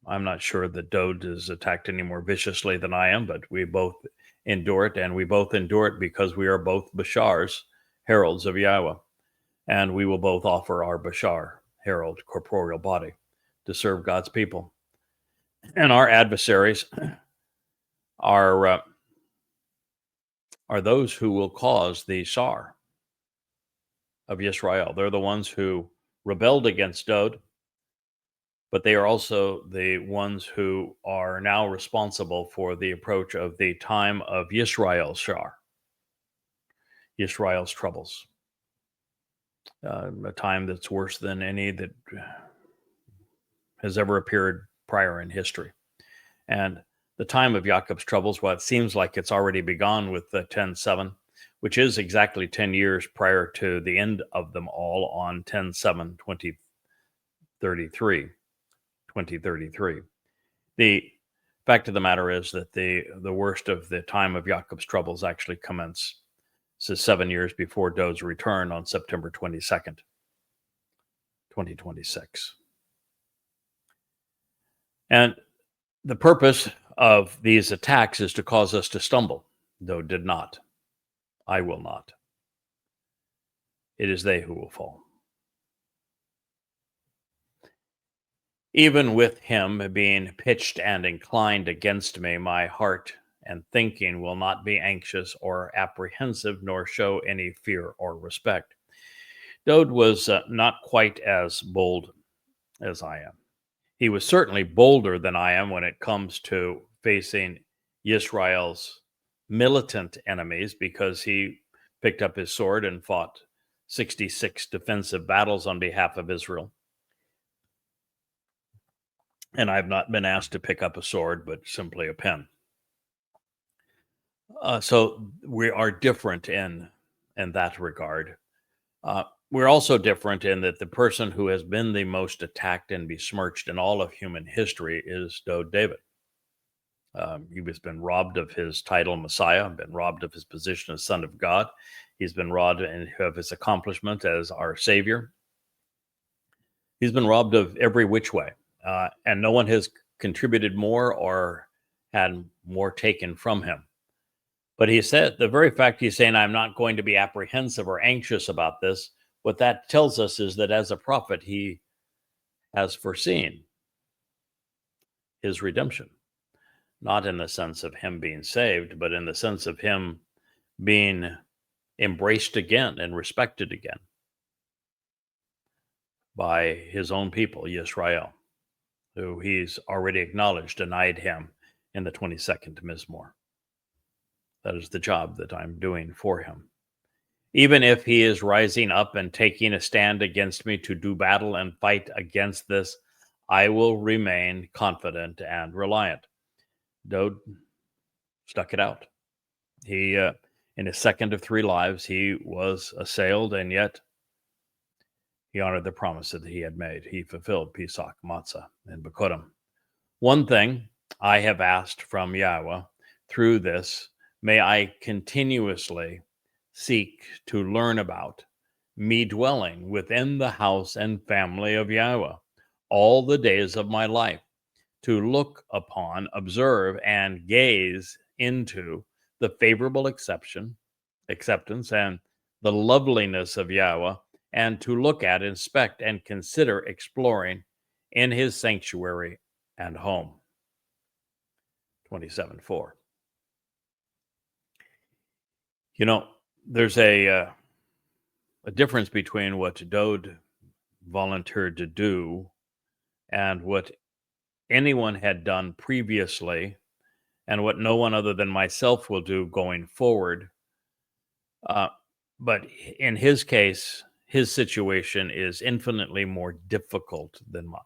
I'm not sure that Dowd is attacked any more viciously than I am, but we both endure it, and we both endure it because we are both Bashars, heralds of Yahweh, and we will both offer our Bashar, herald, corporeal body, to serve God's people. And our adversaries are those who will cause the Sar of Israel. They're the ones who rebelled against Dowd, but they are also the ones who are now responsible for the approach of the time of Yisrael's Shar, Yisrael's troubles, a time that's worse than any that has ever appeared prior in history. And the time of Jacob's troubles, well, it seems like it's already begun with the 10/7, which is exactly 10 years prior to the end of them all on 10/7/2033. The fact of the matter is that the worst of the time of Jacob's troubles actually commence. This is 7 years before Dowd's return on September 22nd, 2026. And the purpose of these attacks is to cause us to stumble. Though did not. I will not. It is they who will fall. Even with him being pitched and inclined against me, my heart and thinking will not be anxious or apprehensive, nor show any fear or respect. Dowd was not quite as bold as I am. He was certainly bolder than I am when it comes to facing Israel's militant enemies, because he picked up his sword and fought 66 defensive battles on behalf of Israel. And I've not been asked to pick up a sword, but simply a pen. So we are different in that regard. We're also different in that the person who has been the most attacked and besmirched in all of human history is David. He has been robbed of his title Messiah, been robbed of his position as Son of God. He's been robbed of his accomplishment as our Savior. He's been robbed of every which way. And no one has contributed more or had more taken from him. But he said, the very fact he's saying, I'm not going to be apprehensive or anxious about this, what that tells us is that as a prophet, he has foreseen his redemption. Not in the sense of him being saved, but in the sense of him being embraced again and respected again by his own people, Yisrael, who he's already acknowledged denied him in the 22nd Mizmor. That is the job that I'm doing for him. Even if he is rising up and taking a stand against me to do battle and fight against this, I will remain confident and reliant. Dowd stuck it out. He, in his second of 3 lives, he was assailed, and yet he honored the promise that he had made. He fulfilled Pesach, Matzah, and Bikurym. One thing I have asked from Yahowah through this, may I continuously seek to learn about me dwelling within the house and family of Yahowah all the days of my life, to look upon, observe, and gaze into the favorable acceptance, and the loveliness of Yahowah, and to look at, inspect, and consider exploring in his sanctuary and home. 27:4. You know, there's a difference between what Dowd volunteered to do and what anyone had done previously, and what no one other than myself will do going forward. But in his case, his situation is infinitely more difficult than mine.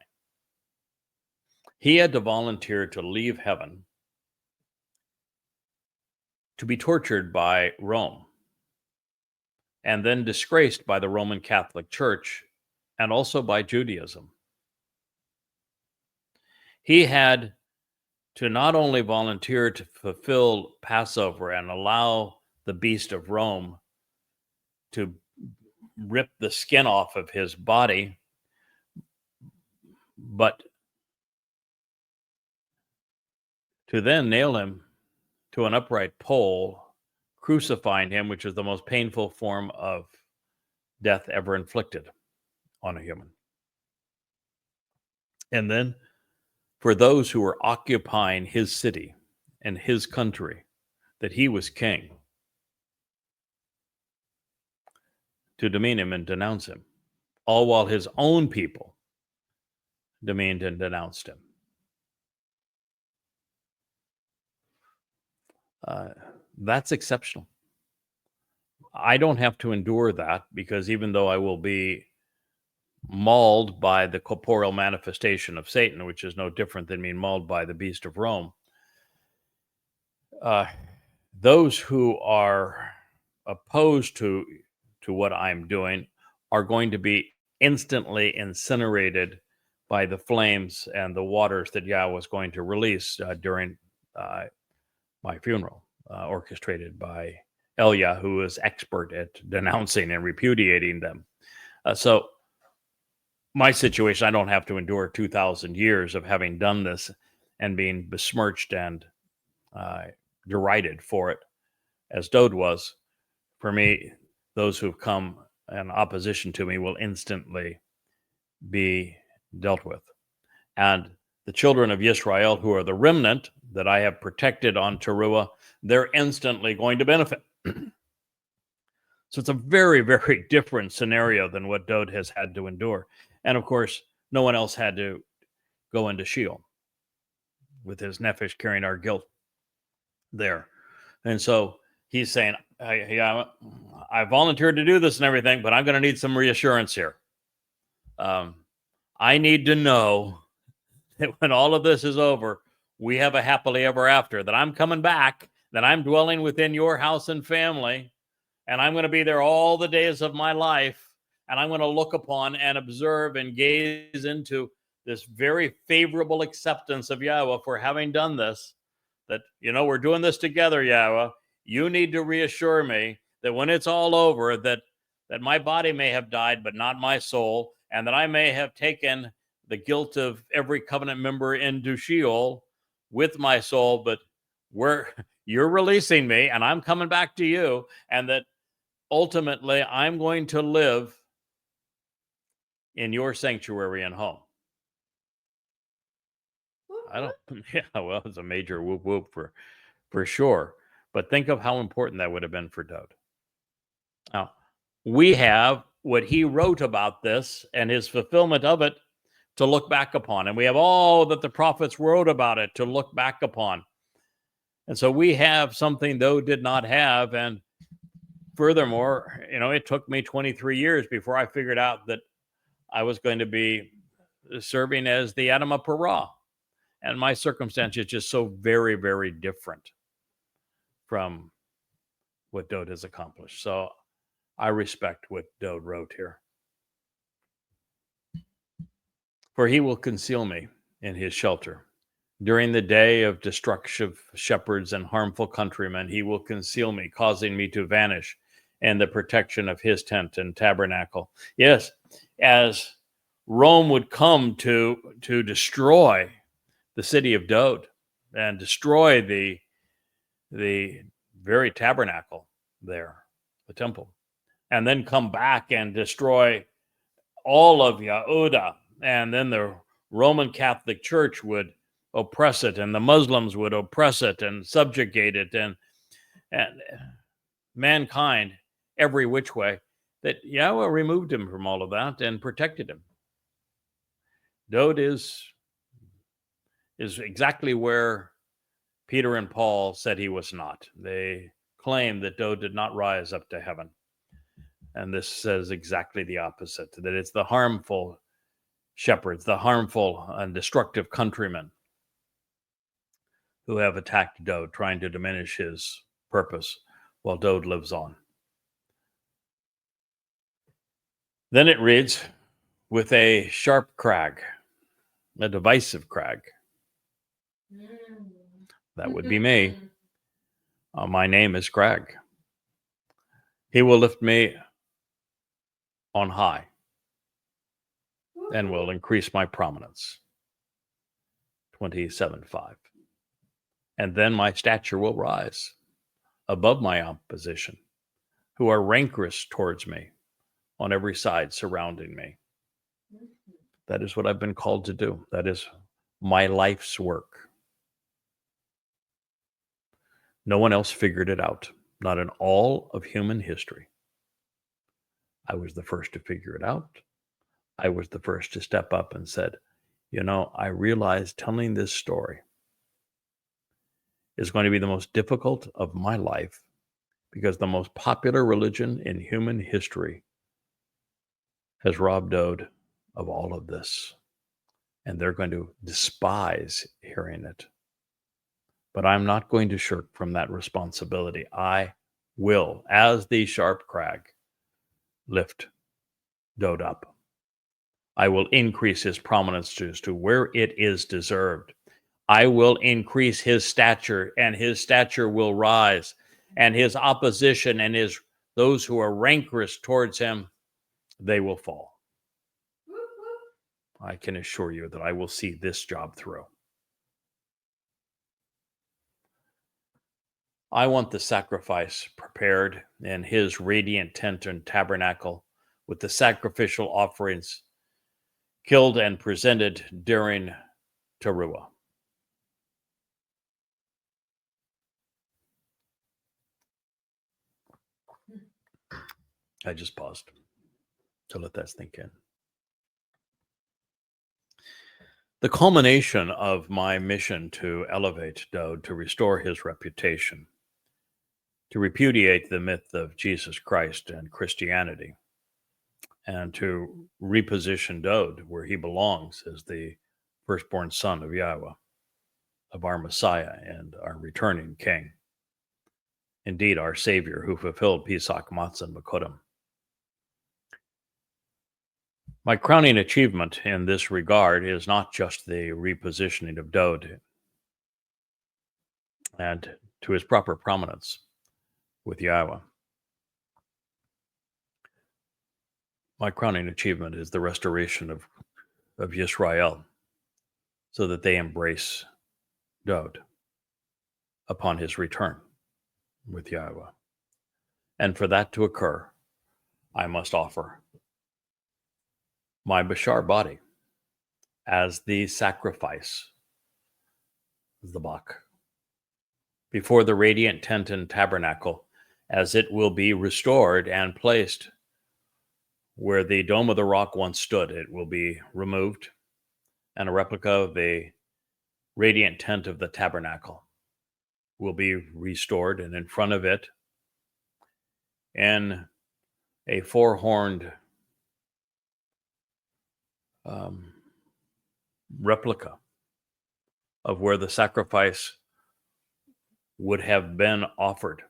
He had to volunteer to leave heaven to be tortured by Rome, and then disgraced by the Roman Catholic Church and also by Judaism. He had to not only volunteer to fulfill Passover and allow the beast of Rome to rip the skin off of his body, but to then nail him to an upright pole, crucifying him, which is the most painful form of death ever inflicted on a human. And then for those who were occupying his city and his country, that he was king, to demean him and denounce him, all while his own people demeaned and denounced him. That's exceptional. I don't have to endure that, because even though I will be mauled by the corporeal manifestation of Satan, which is no different than being mauled by the beast of Rome, those who are opposed to what I'm doing are going to be instantly incinerated by the flames and the waters that Yahowah is going to release during my funeral, orchestrated by Elia, who is expert at denouncing and repudiating them. So my situation, I don't have to endure 2,000 years of having done this. and being besmirched and derided for it, as Dowd was. For me, those who've come in opposition to me will instantly be dealt with. And the children of Israel, who are the remnant that I have protected on Towrah, they're instantly going to benefit. So it's a very, very different scenario than what Dowd has had to endure. And of course, no one else had to go into Sheol with his nephesh carrying our guilt there. And so he's saying, I volunteered to do this and everything, but I'm going to need some reassurance here. I need to know that when all of this is over, we have a happily ever after, that I'm coming back, that I'm dwelling within your house and family, and I'm going to be there all the days of my life, and I'm going to look upon and observe and gaze into this very favorable acceptance of Yahweh for having done this, that, we're doing this together, Yahweh. You need to reassure me that when it's all over, that my body may have died, but not my soul, and that I may have taken the guilt of every covenant member into Sheol with my soul, but you're releasing me, and I'm coming back to you, and that ultimately I'm going to live in your sanctuary and home. Well, it's a major whoop whoop for sure. But think of how important that would have been for Dowd. Now, we have what he wrote about this and his fulfillment of it to look back upon. And we have all that the prophets wrote about it to look back upon. And so we have something Dowd did not have. And furthermore, it took me 23 years before I figured out that I was going to be serving as the Adama Parah. And my circumstance is just so very, very different from what Dowd has accomplished. So I respect what Dowd wrote here. For he will conceal me in his shelter. During the day of destruction of shepherds and harmful countrymen, he will conceal me, causing me to vanish in the protection of his tent and tabernacle. Yes, as Rome would come to destroy the city of Dowd and destroy the very tabernacle there, the temple, and then come back and destroy all of Yehuda, and then the Roman Catholic Church would oppress it, and the Muslims would oppress it and subjugate it, and mankind every which way, that Yahweh removed him from all of that and protected him. Dowd is exactly where Peter and Paul said he was not. They claim that Dowd did not rise up to heaven. And this says exactly the opposite, that it's the harmful shepherds, the harmful and destructive countrymen who have attacked Dowd, trying to diminish his purpose while Dowd lives on. Then it reads, with a sharp crag, a divisive crag. That would be me. My name is Craig. He will lift me on high and will increase my prominence. 27:5. And then my stature will rise above my opposition, who are rancorous towards me on every side surrounding me. That is what I've been called to do. That is my life's work. No one else figured it out, not in all of human history. I was the first to figure it out. I was the first to step up and said, I realized telling this story is going to be the most difficult of my life, because the most popular religion in human history has robbed Dowd of all of this, and they're going to despise hearing it. But I'm not going to shirk from that responsibility. I will, as the sharp crag, lift Dowd up. I will increase his prominence to where it is deserved. I will increase his stature, and his stature will rise, and his opposition and those who are rancorous towards him, they will fall. I can assure you that I will see this job through. I want the sacrifice prepared in his radiant tent and tabernacle with the sacrificial offerings killed and presented during Towrah. I just paused to let that sink in. The culmination of my mission to elevate Dowd, to restore his reputation, to repudiate the myth of Jesus Christ and Christianity, and to reposition Dowd where he belongs as the firstborn son of Yahowah, of our Messiah and our returning King. Indeed, our Savior who fulfilled Pesach, Matzah Bikurym. My crowning achievement in this regard is not just the repositioning of Dowd and to his proper prominence with Yahowah. My crowning achievement is the restoration of Yisrael so that they embrace Dowd upon his return with Yahowah. And for that to occur, I must offer my Bashar body as the sacrifice, the Bach, before the radiant tent and tabernacle, as it will be restored and placed where the Dome of the Rock once stood. It will be removed, and a replica of the radiant tent of the tabernacle will be restored, and in front of it, in a four-horned replica of where the sacrifice would have been offered,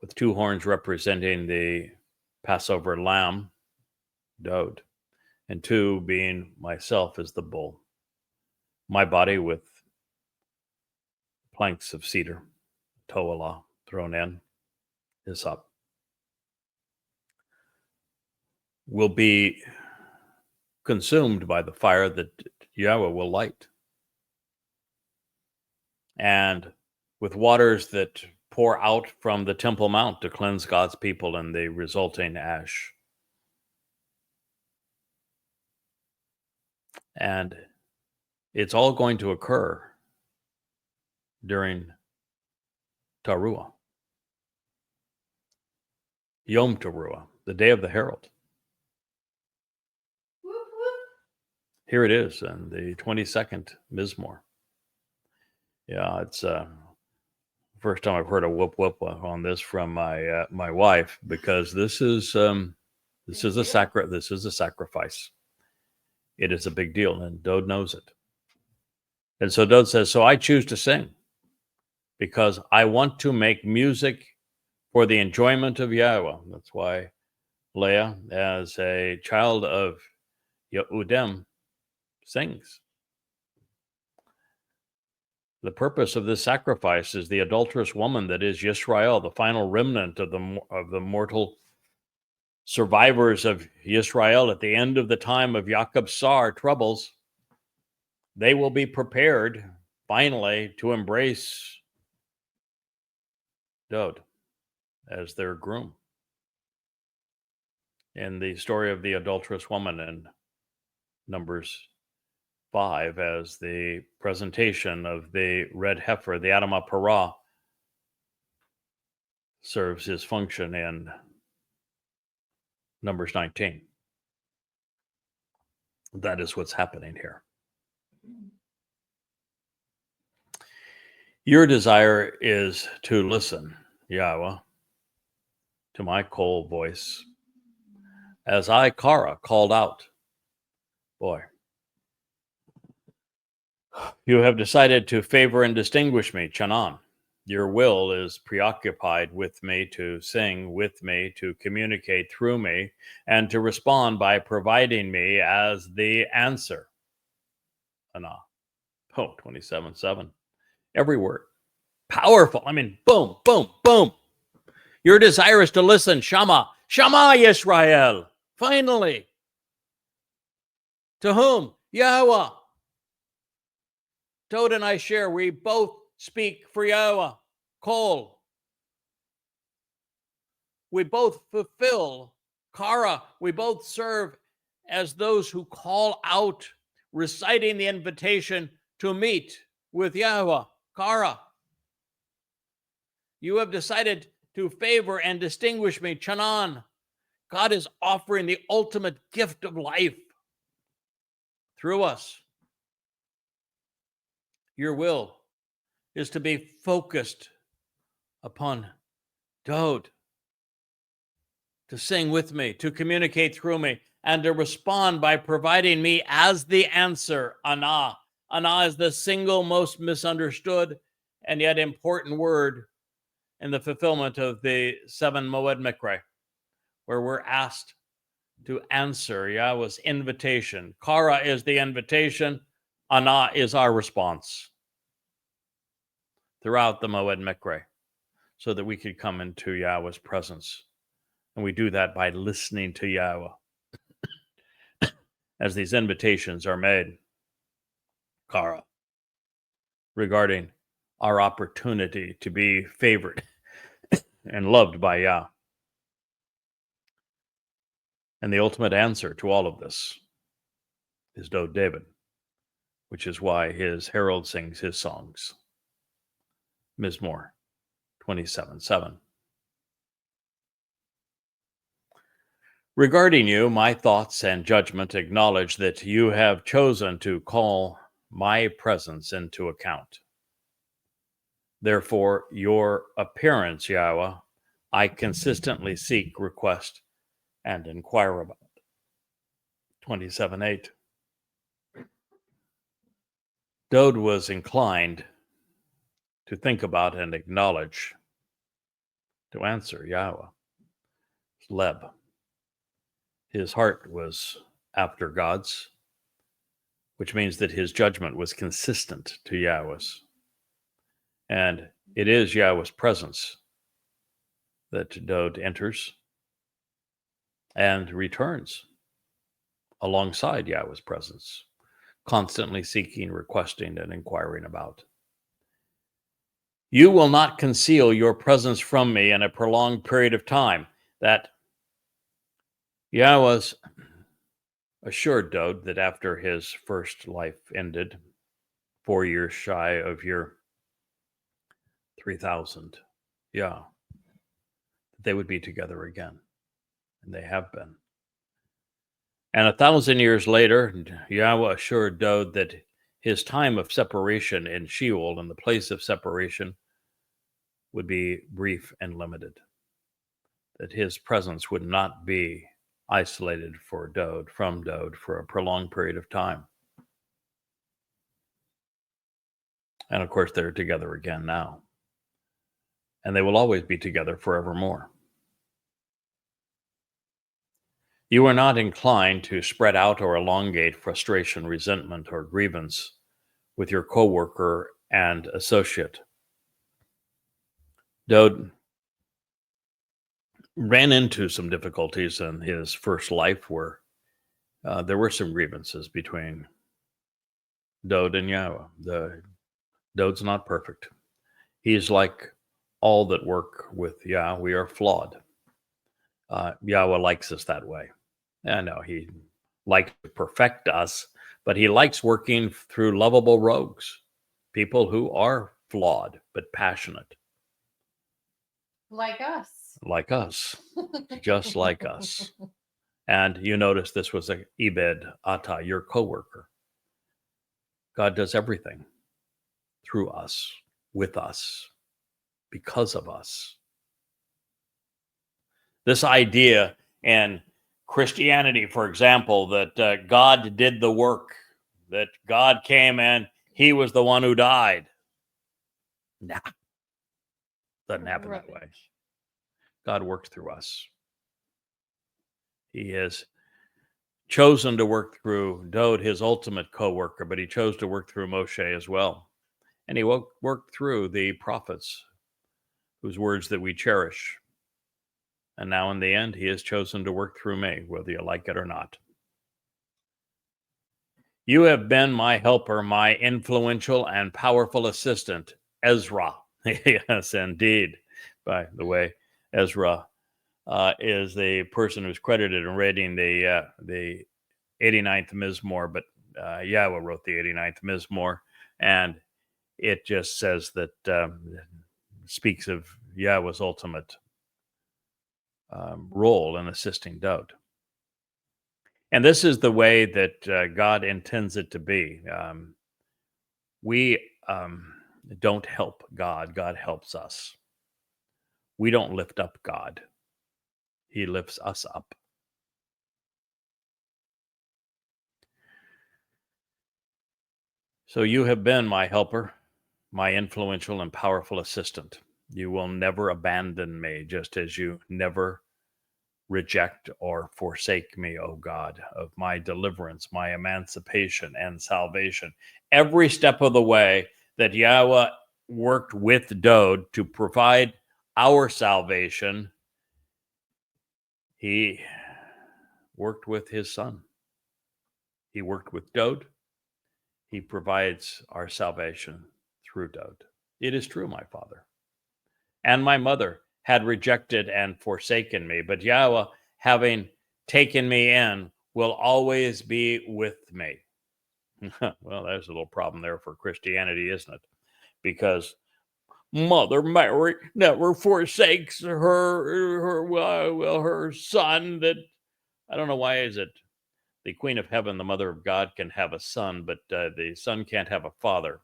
with two horns representing the Passover lamb, Dowd, and two being myself as the bull. My body with planks of cedar, To'ala, thrown in, is up. Will be consumed by the fire that Yahowah will light. And with waters that pour out from the Temple Mount to cleanse God's people and the resulting ash. And it's all going to occur during Towrah, Yom Towrah, the day of the herald. Here it is, and the 22nd Mizmor. Yeah, it's first time I've heard a whoop whoop on this from my my wife, because this is a sacrifice. It is a big deal, and Dowd knows it. And so Dowd says, so I choose to sing because I want to make music for the enjoyment of Yahowah. That's why Leah, as a child of Yehudim, sings. The purpose of this sacrifice is the adulterous woman that is Yisrael, the final remnant of the mortal survivors of Yisrael at the end of the time of Yaakov's Sar troubles. They will be prepared finally to embrace Dowd as their groom. In the story of the adulterous woman in Numbers 5, as the presentation of the red heifer, the Adamah Parah, serves his function in Numbers 19. That is what's happening here. Your desire is to listen, Yahowah, to my cold voice, as I, Kara, called out. Boy, you have decided to favor and distinguish me, Chanan. Your will is preoccupied with me, to sing with me, to communicate through me, and to respond by providing me as the answer. Anah. Oh, 27:7. Every word. Powerful. I mean, boom, boom, boom. Your desire is to listen. Shama. Shama Yisrael. Finally. To whom? Yahowah. Dowd and I share. We both speak for Yahowah. Kol. we both fulfill. Kara, we both serve as those who call out, reciting the invitation to meet with Yahowah. Kara, you have decided to favor and distinguish me. Chanan, God is offering the ultimate gift of life through us. Your will is to be focused upon Dowd, to sing with me, to communicate through me, and to respond by providing me as the answer, Ana. Ana is the single most misunderstood and yet important word in the fulfillment of the 7 Moed Mikra, where we're asked to answer Yahweh's invitation. Kara is the invitation. Ana is our response throughout the Moed Mikra, so that we could come into Yahweh's presence. And we do that by listening to Yahowah as these invitations are made, Kara, regarding our opportunity to be favored and loved by Yah. And the ultimate answer to all of this is Dowd David, which is why his herald sings his songs. Mizmor 27:7. Regarding you, my thoughts and judgment acknowledge that you have chosen to call my presence into account. Therefore, your appearance, Yahowah, I consistently seek, request, and inquire about. 27:8. Dowd was inclined to think about and acknowledge, to answer Yahowah. Leb. His heart was after God's, which means that his judgment was consistent to Yahweh's. And it is Yahweh's presence that Dowd enters and returns alongside Yahweh's presence, constantly seeking, requesting, and inquiring about. You will not conceal your presence from me in a prolonged period of time. That Yahweh's assured Dowd that after his first life ended, 4 years shy of year 3000, they would be together again. And they have been. And 1,000 years later, Yahowah assured Dowd that his time of separation in Sheol, in the place of separation, would be brief and limited. That his presence would not be isolated from Dowd for a prolonged period of time. And of course, they're together again now. And they will always be together forevermore. You are not inclined to spread out or elongate frustration, resentment, or grievance with your coworker and associate. Dowd ran into some difficulties in his first life where there were some grievances between Dowd and Yahowah. Dowd's not perfect. He's like all that work with Yah. We are flawed. Yahowah likes us that way. I know he likes to perfect us, but he likes working through lovable rogues, people who are flawed but passionate. Like us. Like us. Just like us. And you notice this was a Ebed Ata, your coworker. God does everything through us, with us, because of us. This idea in Christianity, for example, that God did the work, that God came and he was the one who died. Nah, doesn't happen that way. God worked through us. He has chosen to work through Dowd, his ultimate co-worker, but he chose to work through Moshe as well. And he worked through the prophets, whose words that we cherish. And now in the end, he has chosen to work through me, whether you like it or not. You have been my helper, my influential and powerful assistant, Ezra. Yes, indeed. By the way, Ezra is the person who's credited in writing the 89th Mizmor, but Yahweh wrote the 89th Mizmor, and it just says that speaks of Yahweh's ultimate role in assisting Dowd. And this is the way that God intends it to be. We don't help God. God helps us. We don't lift up God. He lifts us up. So you have been my helper, my influential and powerful assistant. You will never abandon me, just as you never reject or forsake me, O God, of my deliverance, my emancipation and salvation. Every step of the way that Yahweh worked with Dowd to provide our salvation, he worked with his son. He worked with Dowd. He provides our salvation through Dowd. It is true, my father and my mother had rejected and forsaken me, but Yahweh, having taken me in, will always be with me. Well, there's a little problem there for Christianity, isn't it? Because Mother Mary never forsakes her son. That I don't know, why is it the Queen of Heaven, the Mother of God, can have a son, but the son can't have a father,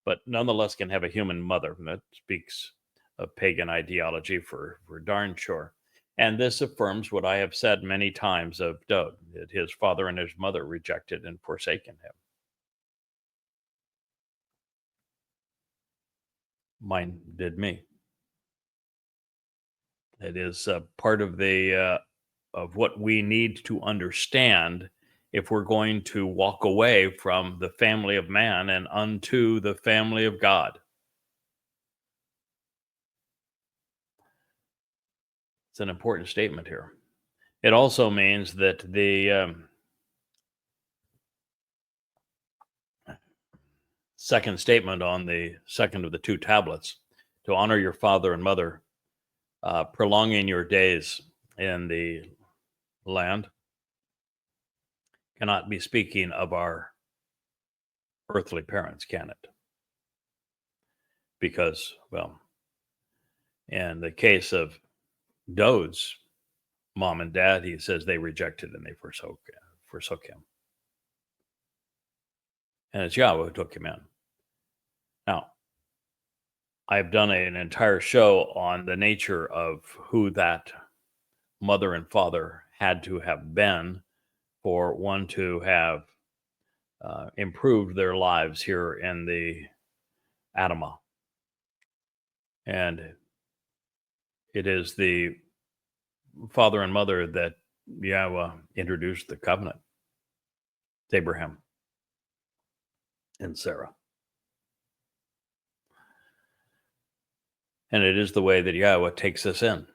but nonetheless can have a human mother. That speaks of pagan ideology for darn sure. And this affirms what I have said many times of Dowd, that his father and his mother rejected and forsaken him. Mine did me. It is part of the of what we need to understand if we're going to walk away from the family of man and unto the family of God. It's an important statement here. It also means that the second statement on the second of the two tablets, to honor your father and mother, prolonging your days in the land, cannot be speaking of our earthly parents, can it? Because, well, in the case of Dowd's mom and dad, he says they rejected and they forsook him. And it's Yahweh who took him in. Now, I've done an entire show on the nature of who that mother and father had to have been for one to have improved their lives here in the Adamah. And it is the father and mother that Yahweh introduced the covenant to Abraham and Sarah. And it is the way that Yahweh takes us in.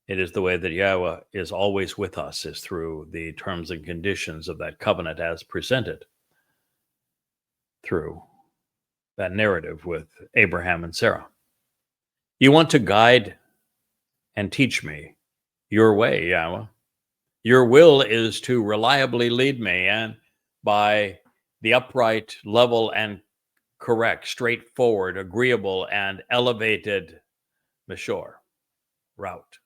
It is the way that Yahweh is always with us, is through the terms and conditions of that covenant as presented through that narrative with Abraham and Sarah. You want to guide and teach me your way, Yahweh. Your will is to reliably lead me, and by the upright, level, and correct, straightforward, agreeable, and elevated Meshor route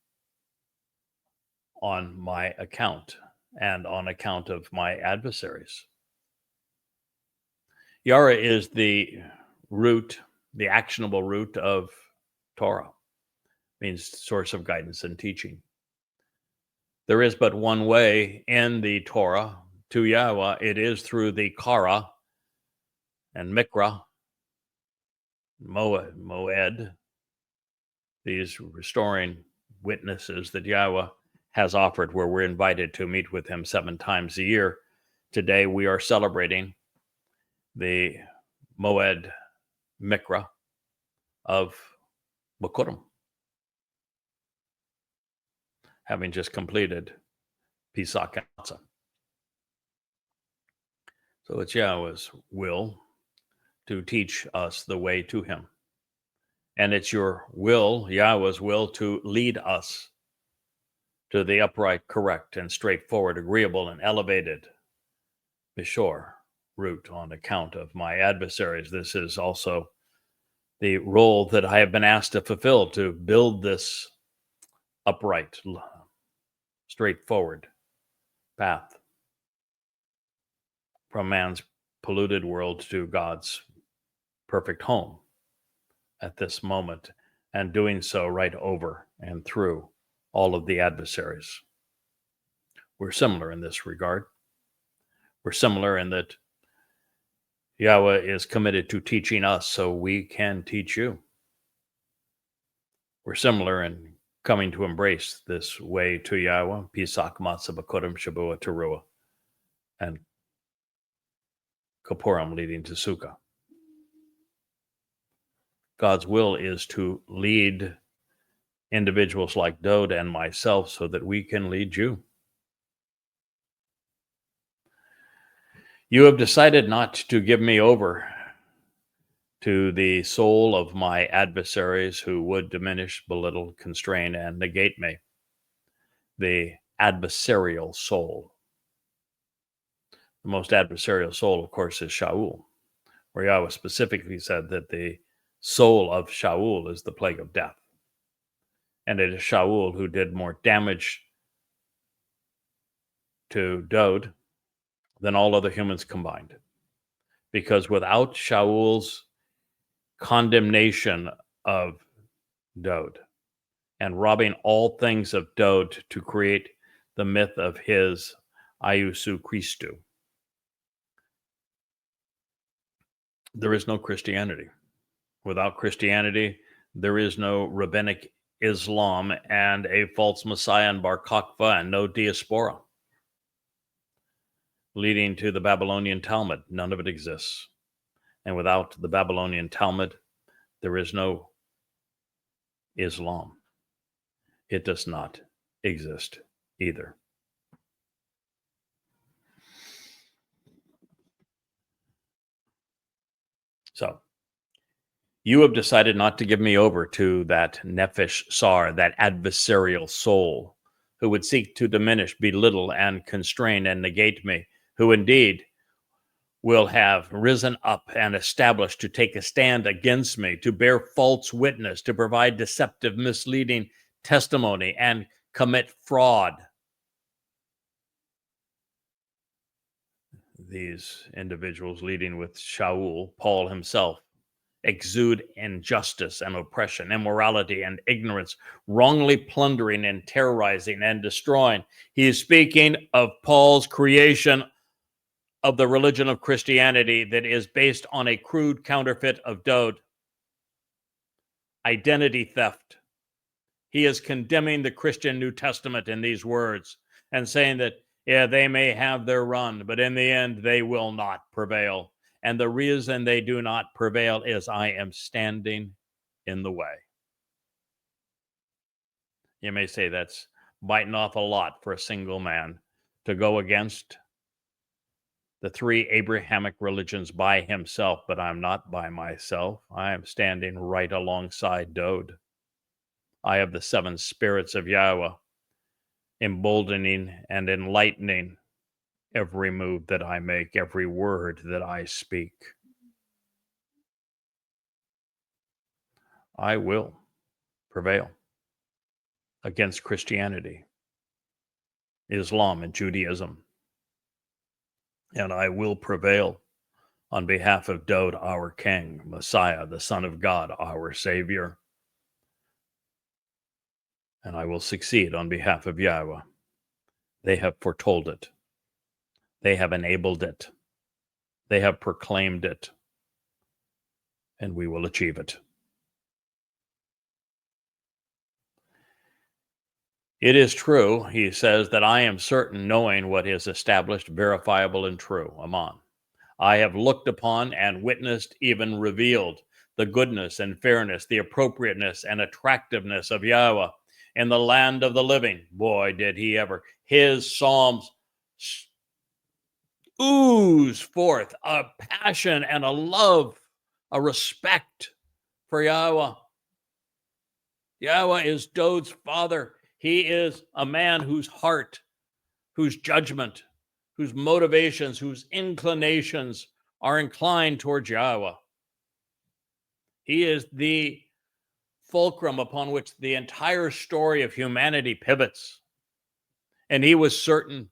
on my account and on account of my adversaries. Yara is the root, the actionable root of Torah, means source of guidance and teaching. There is but one way in the Torah to Yahweh. It is through the Kara and Mikra, Moed, these restoring witnesses that Yahweh has offered, where we're invited to meet with him 7 times a year. Today we are celebrating the Moed Mikra of Bikurym, having just completed Pesach and Matzah. So it's Yahweh's will to teach us the way to him. And it's your will, Yahweh's will, to lead us to the upright, correct, and straightforward, agreeable, and elevated Bishor route on account of my adversaries. This is also the role that I have been asked to fulfill, to build this upright, straightforward path from man's polluted world to God's perfect home at this moment, and doing so right over and through all of the adversaries. We're similar in this regard. We're similar in that Yahweh is committed to teaching us so we can teach you. We're similar in coming to embrace this way to Yahweh, Pesach, Matzah Bikurym, Shabat, Towrah, and Kippurim leading to Sukkah. God's will is to lead individuals like Dowd and myself so that we can lead you. You have decided not to give me over to the soul of my adversaries who would diminish, belittle, constrain, and negate me. The adversarial soul. The most adversarial soul, of course, is Shaul, where Yahweh specifically said that the soul of Shaul is the plague of death. And it is Shaul who did more damage to Dowd than all other humans combined. Because without Shaul's condemnation of Dowd and robbing all things of Dowd to create the myth of his Iusu Christu, there is no Christianity. Without Christianity, there is no rabbinic Islam and a false Messiah and Bar Kokhba and no diaspora. Leading to the Babylonian Talmud, none of it exists. And without the Babylonian Talmud, there is no Islam. It does not exist either. So, you have decided not to give me over to that nefesh sar, that adversarial soul, who would seek to diminish, belittle, and constrain and negate me, who indeed will have risen up and established to take a stand against me, to bear false witness, to provide deceptive, misleading testimony, and commit fraud. These individuals, leading with Shaul, Paul himself, exude injustice and oppression, immorality and ignorance, wrongly plundering and terrorizing and destroying. He is speaking of Paul's creation of the religion of Christianity that is based on a crude counterfeit of Dowd. Identity theft. He is condemning the Christian New Testament in these words and saying that, yeah, they may have their run, but in the end, they will not prevail. And the reason they do not prevail is I am standing in the way. You may say that's biting off a lot for a single man to go against the three Abrahamic religions by himself, but I'm not by myself. I am standing right alongside Dowd. I have the seven spirits of Yahweh emboldening and enlightening every move that I make, every word that I speak. I will prevail against Christianity, Islam, and Judaism. And I will prevail on behalf of Dowd, our King, Messiah, the Son of God, our Savior. And I will succeed on behalf of Yahweh. They have foretold it. They have enabled it. They have proclaimed it. And we will achieve it. It is true, he says, that I am certain, knowing what is established, verifiable, and true. Amen. I have looked upon and witnessed, even revealed, the goodness and fairness, the appropriateness and attractiveness of Yahweh in the land of the living. Boy, did he ever. His psalms ooze forth a passion and a love, a respect for Yahweh. Yahowah is Dowd's father. He is a man whose heart, whose judgment, whose motivations, whose inclinations are inclined towards Yahowah. He is the fulcrum upon which the entire story of humanity pivots. And he was certain.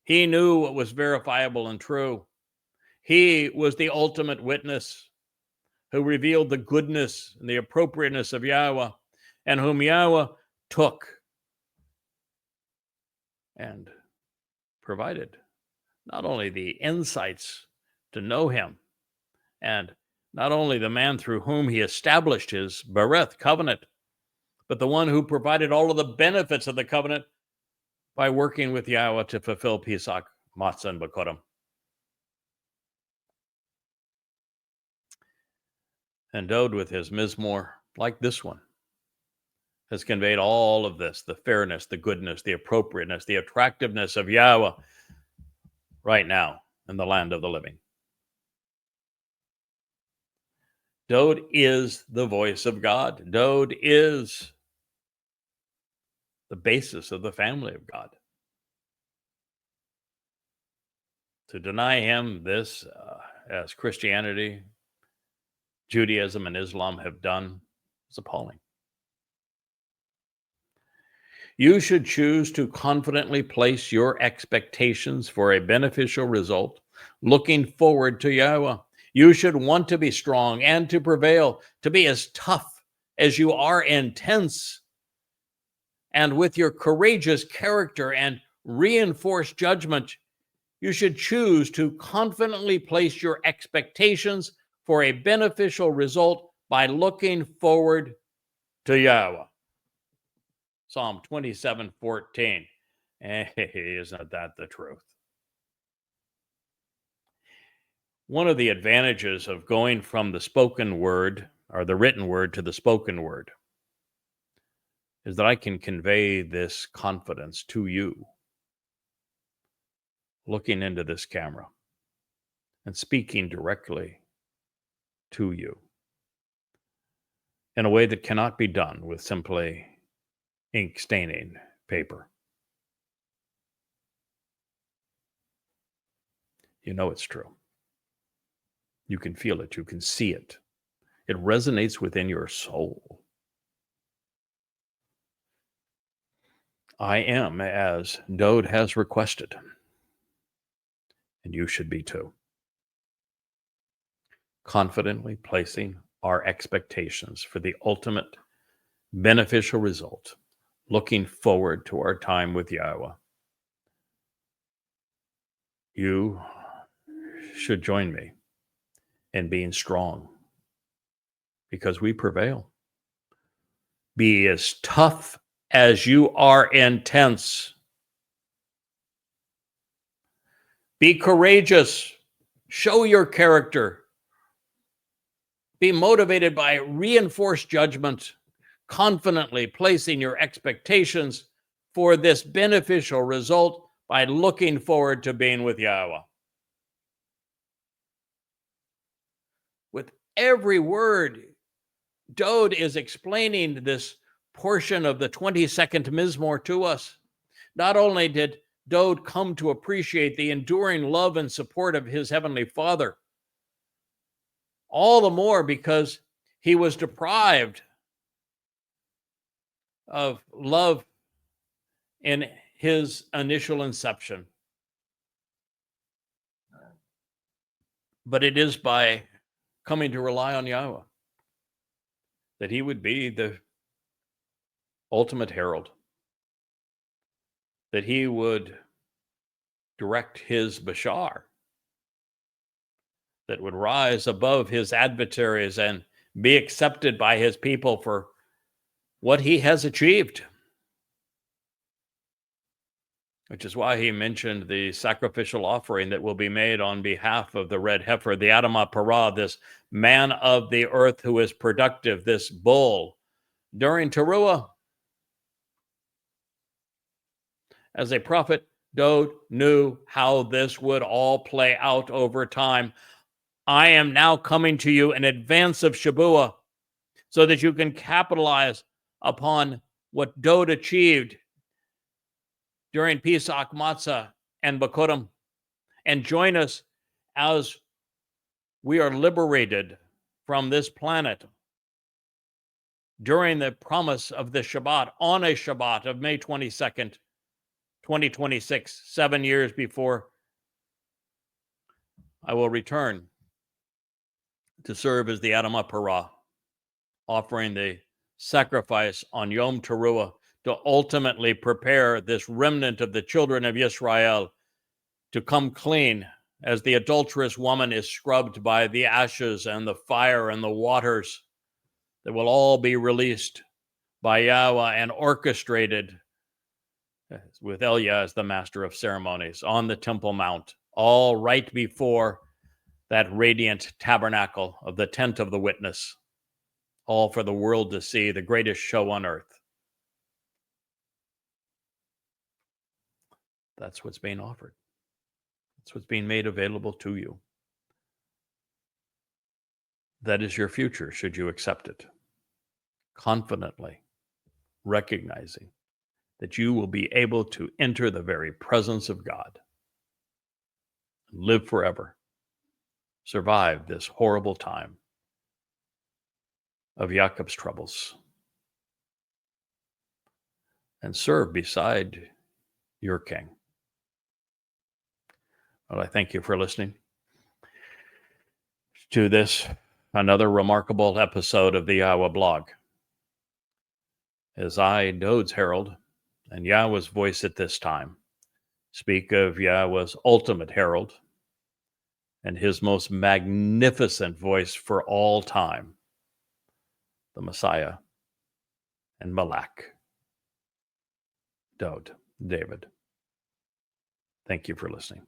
He knew what was verifiable and true. He was the ultimate witness who revealed the goodness and the appropriateness of Yahowah, and whom Yahowah took and provided not only the insights to know him, and not only the man through whom he established his Bereth covenant, but the one who provided all of the benefits of the covenant by working with Yahowah to fulfill Pesach, Matzah, Bikurym. And Dowd, with his Mizmor, like this one, has conveyed all of this, the fairness, the goodness, the appropriateness, the attractiveness of Yahowah right now in the land of the living. Dowd is the voice of God. Dowd is the basis of the family of God. To deny him this, as Christianity, Judaism, and Islam have done, is appalling. You should choose to confidently place your expectations for a beneficial result, looking forward to Yahowah. You should want to be strong and to prevail, to be as tough as you are intense. And with your courageous character and reinforced judgment, you should choose to confidently place your expectations for a beneficial result by looking forward to Yahowah. Psalm 27:14. Hey, isn't that the truth? One of the advantages of going from the spoken word or the written word to the spoken word is that I can convey this confidence to you, looking into this camera and speaking directly to you in a way that cannot be done with simply ink staining paper. You know it's true. You can feel it. You can see it. It resonates within your soul. I am as Dowd has requested, and you should be too. Confidently placing our expectations for the ultimate beneficial result, looking forward to our time with Yahowah. You should join me in being strong, because we prevail. Be as tough as you are intense. Be courageous. Show your character. Be motivated by reinforced judgment, confidently placing your expectations for this beneficial result by looking forward to being with Yahowah. With every word, Dowd is explaining this portion of the 22nd Mizmor to us. Not only did Dowd come to appreciate the enduring love and support of his heavenly Father, all the more because he was deprived of love in his initial inception. But it is by coming to rely on Yahowah that he would be the ultimate herald, that he would direct his bashar, that would rise above his adversaries and be accepted by his people for what he has achieved. Which is why he mentioned the sacrificial offering that will be made on behalf of the red heifer, the Adamah Parah, this man of the earth who is productive, this bull, during Towrah. As a prophet, Dowd knew how this would all play out over time. I am now coming to you in advance of Shabuah, so that you can capitalize upon what Dowd achieved during Pesach, Matzah, and Bikurym, and join us as we are liberated from this planet during the promise of the Shabat, on a Shabat of May 22nd, 2026, 7 years before I will return to serve as the Adamah Parah, offering the sacrifice on Yom Teruah to ultimately prepare this remnant of the children of Israel to come clean as the adulterous woman is scrubbed by the ashes and the fire and the waters that will all be released by Yahweh and orchestrated with Elia as the master of ceremonies on the Temple Mount, all right before that radiant tabernacle of the tent of the witness, all for the world to see, the greatest show on earth. That's what's being offered. That's what's being made available to you. That is your future, should you accept it. Confidently recognizing that you will be able to enter the very presence of God, live forever, survive this horrible time of Jacob's troubles, and serve beside your King. Well, I thank you for listening to this, another remarkable episode of the YAHOWAH blog. As I, Dowd's herald, and Yahweh's voice at this time, speak of Yahweh's ultimate herald and his most magnificent voice for all time, the Messiah and Malak, Dowd, David. Thank you for listening.